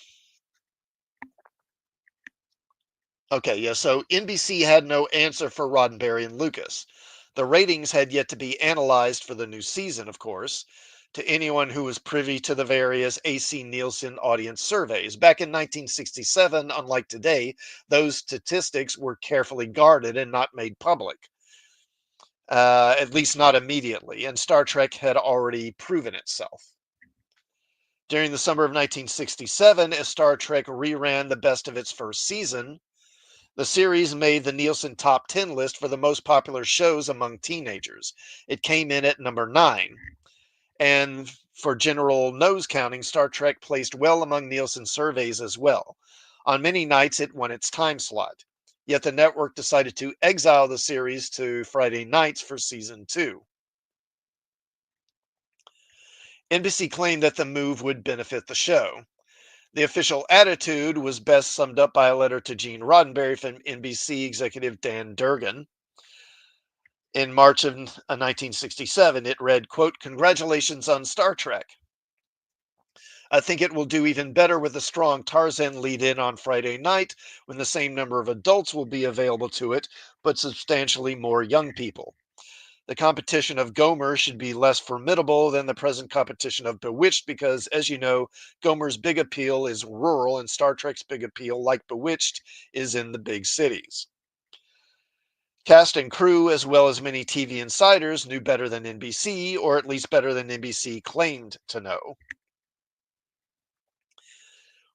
Okay, yeah, so NBC had no answer for Roddenberry and Lucas. The ratings had yet to be analyzed for the new season, of course, to anyone who was privy to the various AC Nielsen audience surveys. Back in 1967, unlike today, those statistics were carefully guarded and not made public, at least not immediately, and Star Trek had already proven itself. During the summer of 1967, as Star Trek reran the best of its first season, the series made the Nielsen Top 10 list for the most popular shows among teenagers. It came in at number 9. And for general nose counting, Star Trek placed well among Nielsen surveys as well. On many nights, it won its time slot. Yet the network decided to exile the series to Friday nights for season 2. NBC claimed that the move would benefit the show. The official attitude was best summed up by a letter to Gene Roddenberry from NBC executive Dan Durgan. In March of 1967, it read, quote, "Congratulations on Star Trek. I think it will do even better with a strong Tarzan lead-in on Friday night when the same number of adults will be available to it, but substantially more young people. The competition of Gomer should be less formidable than the present competition of Bewitched because, as you know, Gomer's big appeal is rural and Star Trek's big appeal, like Bewitched, is in the big cities. Cast and crew, as well as many TV insiders, knew better than NBC, or at least better than NBC claimed to know.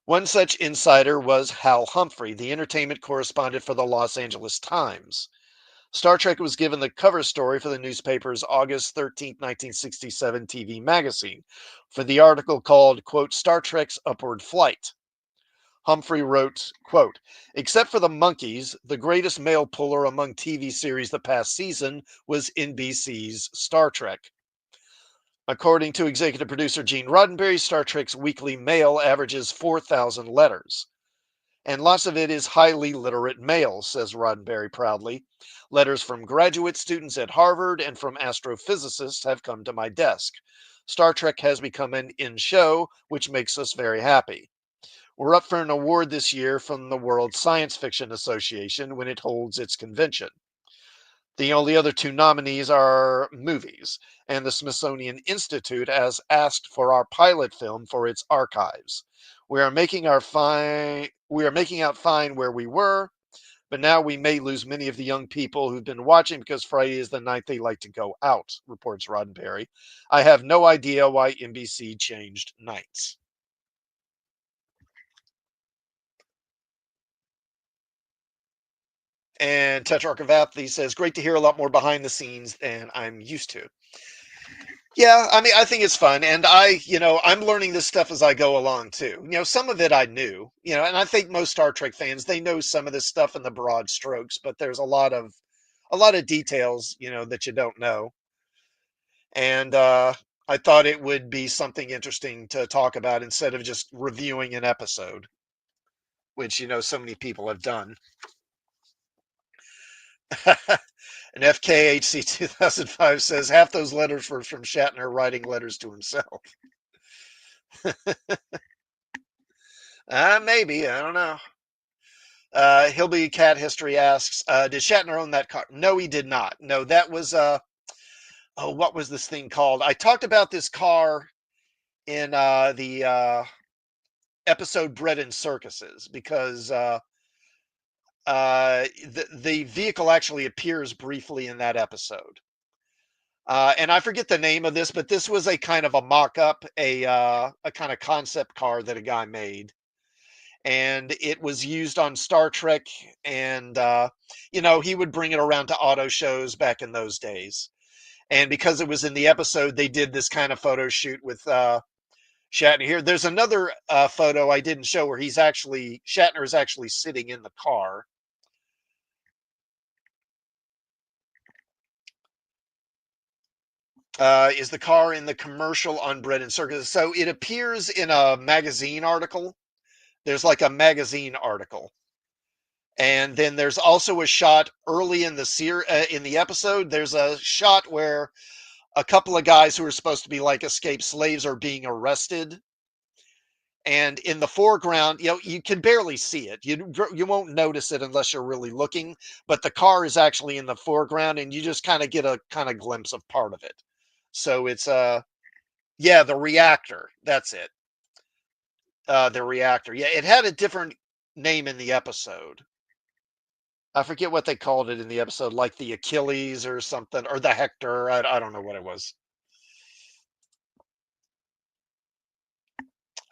One such insider was Hal Humphrey, the entertainment correspondent for the Los Angeles Times. Star Trek was given the cover story for the newspaper's August 13, 1967 TV magazine for the article called, quote, "Star Trek's Upward Flight." Humphrey wrote, quote, "Except for the monkeys, the greatest mail puller among TV series the past season was NBC's Star Trek." According to executive producer Gene Roddenberry, Star Trek's weekly mail averages 4,000 letters. And lots of it is highly literate mail, says Roddenberry proudly. Letters from graduate students at Harvard and from astrophysicists have come to my desk. Star Trek has become an in-show, which makes us very happy. We're up for an award this year from the World Science Fiction Association when it holds its convention. The only other two nominees are movies, and the Smithsonian Institute has asked for our pilot film for its archives. We are making out fine where we were, but now we may lose many of the young people who've been watching because Friday is the night they like to go out, reports Roddenberry. I have no idea why NBC changed nights. And Tetrarch of Apathy says, great to hear a lot more behind the scenes than I'm used to. Yeah, I mean, I think it's fun. And I'm learning this stuff as I go along too. Some of it I knew, and I think most Star Trek fans, they know some of this stuff in the broad strokes, but there's a lot of details, that you don't know. And I thought it would be something interesting to talk about instead of just reviewing an episode, which, so many people have done. And FKHC 2005 says half those letters were from Shatner writing letters to himself. Maybe. I don't know. Hillbilly Cat History asks, did Shatner own that car? No, he did not. No, that was, what was this thing called? I talked about this car in the episode Bread and Circuses because the vehicle actually appears briefly in that episode. And I forget the name of this, but this was a kind of a mock-up, a kind of concept car that a guy made. And it was used on Star Trek, and he would bring it around to auto shows back in those days. And because it was in the episode, they did this kind of photo shoot with Shatner here. There's another photo I didn't show where Shatner is actually sitting in the car. Is the car in the commercial on Bread and Circus? So it appears in a magazine article. There's like a magazine article. And then there's also a shot early in the episode. There's a shot where a couple of guys who are supposed to be like escaped slaves are being arrested. And in the foreground, you can barely see it. You won't notice it unless you're really looking. But the car is actually in the foreground, and you just kind of get a kind of glimpse of part of it. So it's the reactor. That's it. The reactor. Yeah, it had a different name in the episode. I forget what they called it in the episode, like the Achilles or something, or the Hector. I don't know what it was.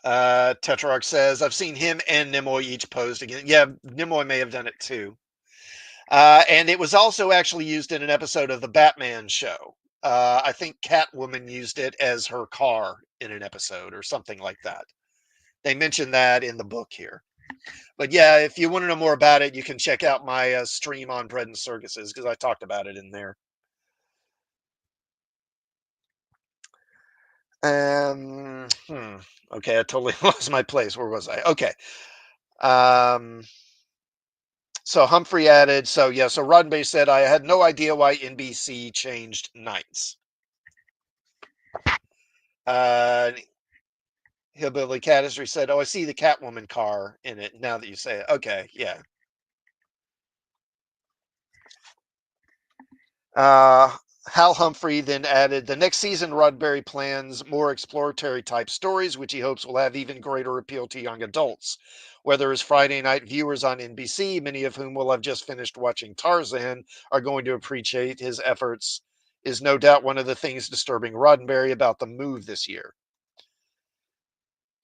Tetrarch says, I've seen him and Nimoy each posed again. Yeah, Nimoy may have done it too. And it was also actually used in an episode of the Batman show. I think Catwoman used it as her car in an episode or something like that. They mentioned that in the book here. But yeah, if you want to know more about it, you can check out my stream on Bread and Circuses because I talked about it in there. Okay, I totally lost my place. Where was I? Okay. So Humphrey added, so Roddenberry said, I had no idea why NBC changed nights. Hillbilly Cat History said, I see the Catwoman car in it now that you say it. Okay, yeah. Hal Humphrey then added, the next season, Roddenberry plans more exploratory type stories, which he hopes will have even greater appeal to young adults. Whether as Friday night viewers on NBC, many of whom will have just finished watching Tarzan, are going to appreciate his efforts, is no doubt one of the things disturbing Roddenberry about the move this year.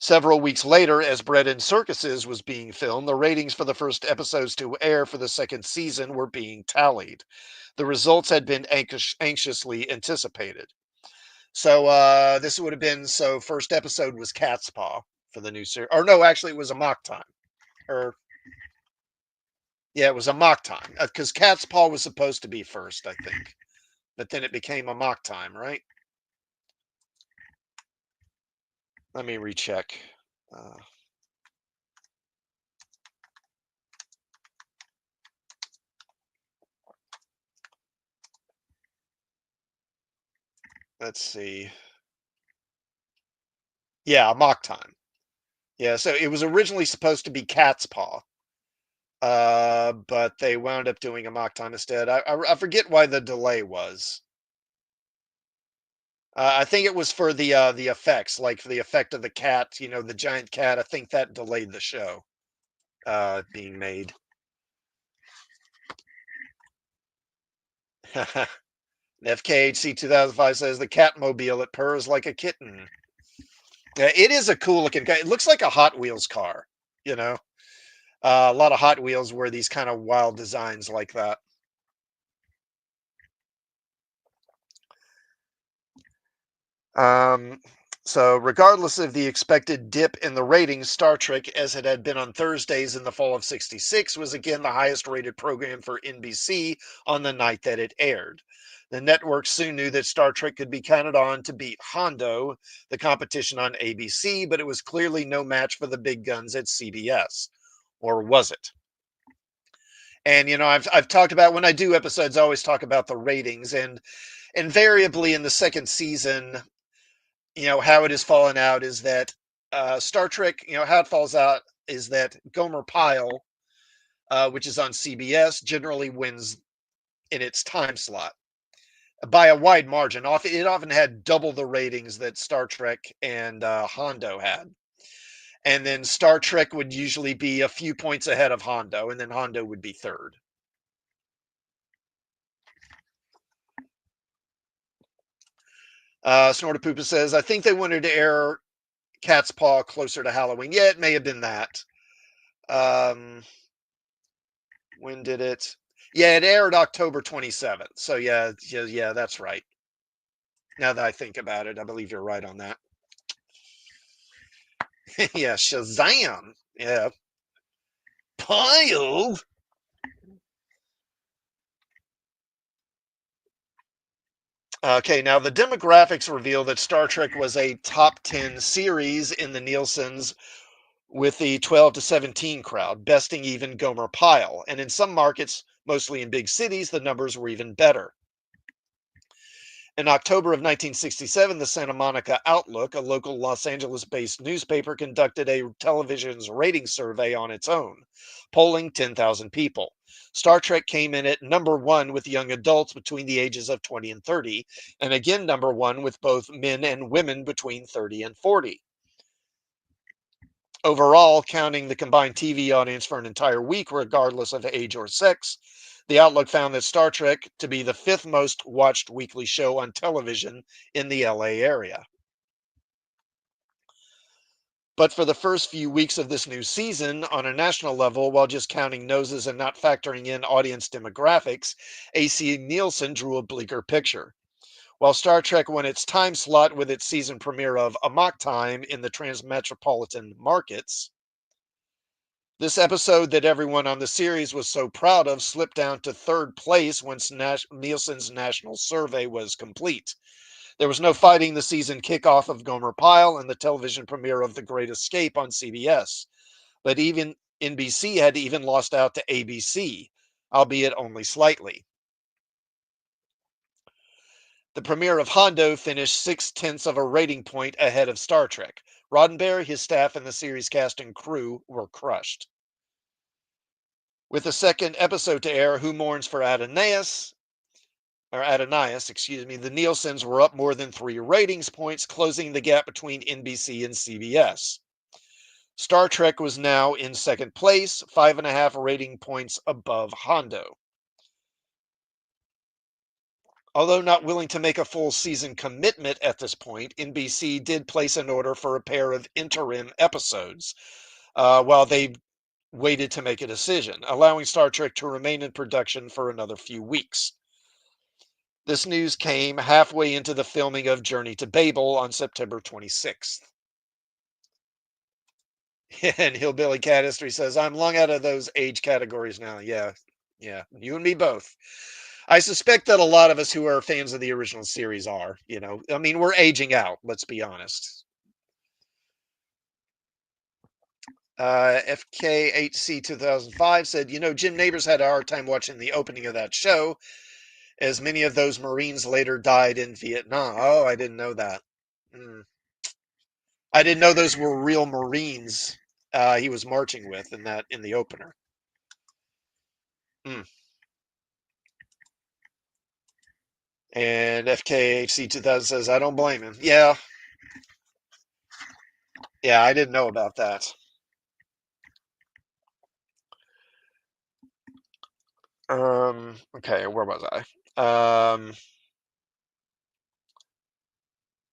Several weeks later, as Bread and Circuses was being filmed, the ratings for the first episodes to air for the second season were being tallied. The results had been anxiously anticipated. So this would have been, first episode was Cat's Paw for the new series. Or no, actually it was a mock time. It was a mock time. Because Cat's Paw was supposed to be first, I think. But then it became a mock time, right? Let me recheck. Let's see. Yeah, mock time. Yeah, so it was originally supposed to be Cat's Paw. But they wound up doing a mock time instead. I forget why the delay was. I think it was for the effects, like for the effect of the cat, the giant cat. I think that delayed the show being made. FKHC 2005 says the Catmobile, it purrs like a kitten. It is a cool looking car. It looks like a Hot Wheels car, you know. A lot of Hot Wheels wear these kind of wild designs like that. So regardless of the expected dip in the ratings, Star Trek, as it had been on Thursdays in the fall of '66, was again the highest rated program for NBC on the night that it aired. The network soon knew that Star Trek could be counted on to beat Hondo, the competition on ABC, but it was clearly no match for the big guns at CBS. Or was it? And I've talked about, when I do episodes, I always talk about the ratings, and invariably in the second season, how it has fallen out is that Star Trek, how it falls out is that Gomer Pyle, which is on CBS, generally wins in its time slot by a wide margin. It often had double the ratings that Star Trek and Hondo had. And then Star Trek would usually be a few points ahead of Hondo, and then Hondo would be third. Snortapoopa says, I think they wanted to air Cat's Paw closer to Halloween. Yeah, it may have been that. When did it? Yeah, it aired October 27th. So yeah, that's right. Now that I think about it, I believe you're right on that. Yeah, Shazam. Yeah. Pile. Okay, now the demographics reveal that Star Trek was a top 10 series in the Nielsen's with the 12 to 17 crowd, besting even Gomer Pyle. And in some markets, mostly in big cities, the numbers were even better. In October of 1967, the Santa Monica Outlook, a local Los Angeles-based newspaper, conducted a television's rating survey on its own, polling 10,000 people. Star Trek came in at number one with young adults between the ages of 20 and 30, and again number one with both men and women between 30 and 40. Overall, counting the combined TV audience for an entire week, regardless of age or sex, the Outlook found that Star Trek to be the fifth most watched weekly show on television in the LA area. But for the first few weeks of this new season, on a national level, while just counting noses and not factoring in audience demographics, AC Nielsen drew a bleaker picture. While Star Trek won its time slot with its season premiere of Amok Time in the transmetropolitan markets, this episode that everyone on the series was so proud of slipped down to third place once Nielsen's national survey was complete. There was no fighting the season kickoff of Gomer Pyle and the television premiere of The Great Escape on CBS. But even NBC had even lost out to ABC, albeit only slightly. The premiere of Hondo finished 0.6 of a rating point ahead of Star Trek. Roddenberry, his staff, and the series cast and crew were crushed. With the second episode to air, Who Mourns for Adonias, the Nielsen's were up more than 3 ratings points, closing the gap between NBC and CBS. Star Trek was now in second place, 5.5 rating points above Hondo. Although not willing to make a full season commitment at this point, NBC did place an order for a pair of interim episodes while they waited to make a decision, allowing Star Trek to remain in production for another few weeks. This news came halfway into the filming of Journey to Babel on September 26th. And Hillbilly Cat History says, I'm long out of those age categories now. Yeah, you and me both. I suspect that a lot of us who are fans of the original series are, I mean, we're aging out, let's be honest. FKHC 2005 said, Jim Nabors had a hard time watching the opening of that show, as many of those Marines later died in Vietnam. Oh, I didn't know that. I didn't know those were real Marines he was marching with in the opener. And FKHC2000 says, I don't blame him. Yeah. Yeah, I didn't know about that. Okay, where was I?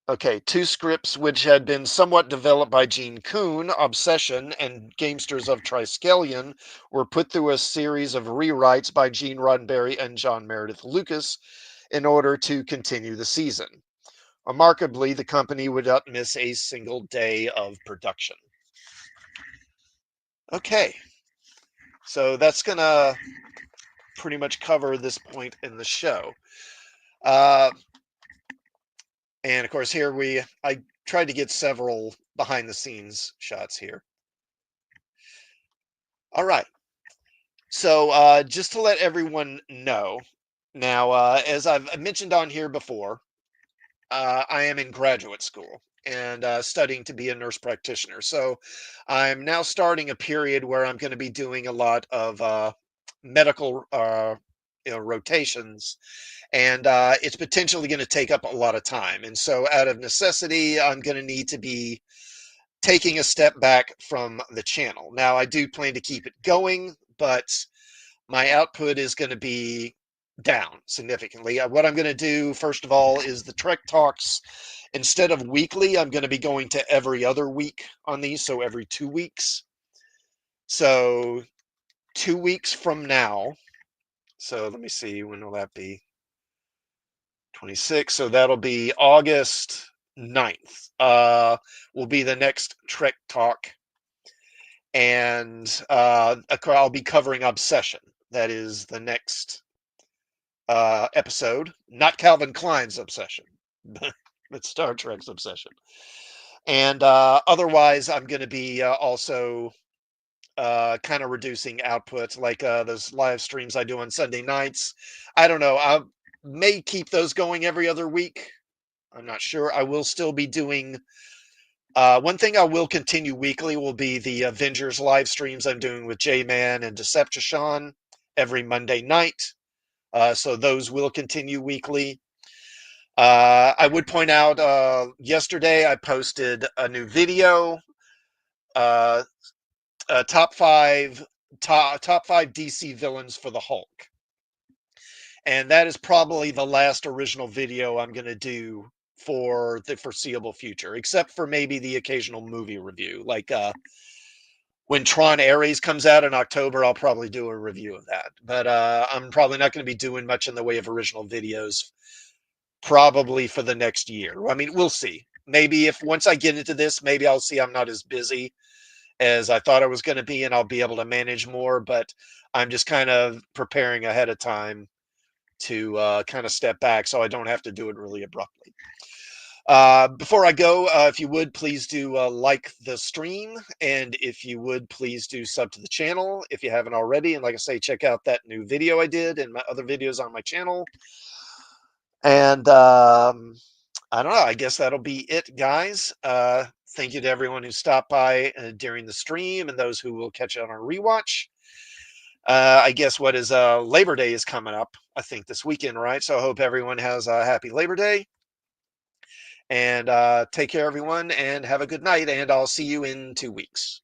Okay, two scripts which had been somewhat developed by Gene Coon, Obsession, and Gamesters of Triskelion, were put through a series of rewrites by Gene Roddenberry and John Meredyth Lucas in order to continue the season. Remarkably, the company would not miss a single day of production. Okay, so that's going to pretty much cover this point in the show. And of course, here I tried to get several behind the scenes shots here. All right. So just to let everyone know, now, as I've mentioned on here before, I am in graduate school and studying to be a nurse practitioner. So I'm now starting a period where I'm going to be doing a lot of medical rotations, and it's potentially going to take up a lot of time. And so out of necessity, I'm going to need to be taking a step back from the channel. Now, I do plan to keep it going, but my output is going to be down significantly. What I'm going to do, first of all, is the Trek Talks. Instead of weekly, I'm going to be going to every other week on these, so every 2 weeks. So 2 weeks from now, so let me see, when will that be? 26, so that'll be August 9th, will be the next Trek Talk. And I'll be covering Obsession. That is the next episode, not Calvin Klein's Obsession, but Star Trek's Obsession. And otherwise, I'm going to be also kind of reducing output, like those live streams I do on Sunday nights. I don't know. I may keep those going every other week. I'm not sure. I will still be doing. One thing I will continue weekly will be the Avengers live streams I'm doing with J-Man and Decepticon every Monday night. So those will continue weekly. I would point out yesterday I posted a new video, top five DC villains for the Hulk, and that is probably the last original video I'm going to do for the foreseeable future, except for maybe the occasional movie review. Like when Tron Ares comes out in October, I'll probably do a review of that. But I'm probably not going to be doing much in the way of original videos probably for the next year. I mean, we'll see. Maybe if once I get into this, maybe I'll see I'm not as busy as I thought I was going to be, and I'll be able to manage more. But I'm just kind of preparing ahead of time to kind of step back so I don't have to do it really abruptly. Before I go, if you would, please do like the stream, and if you would, please do sub to the channel if you haven't already. And like I say, check out that new video I did and my other videos on my channel. And I don't know, I guess that'll be it, guys. Thank you to everyone who stopped by during the stream and those who will catch it on a rewatch. I guess what is Labor Day is coming up, I think, this weekend, right? So I hope everyone has a happy Labor Day. And take care, everyone, and have a good night. And I'll see you in 2 weeks.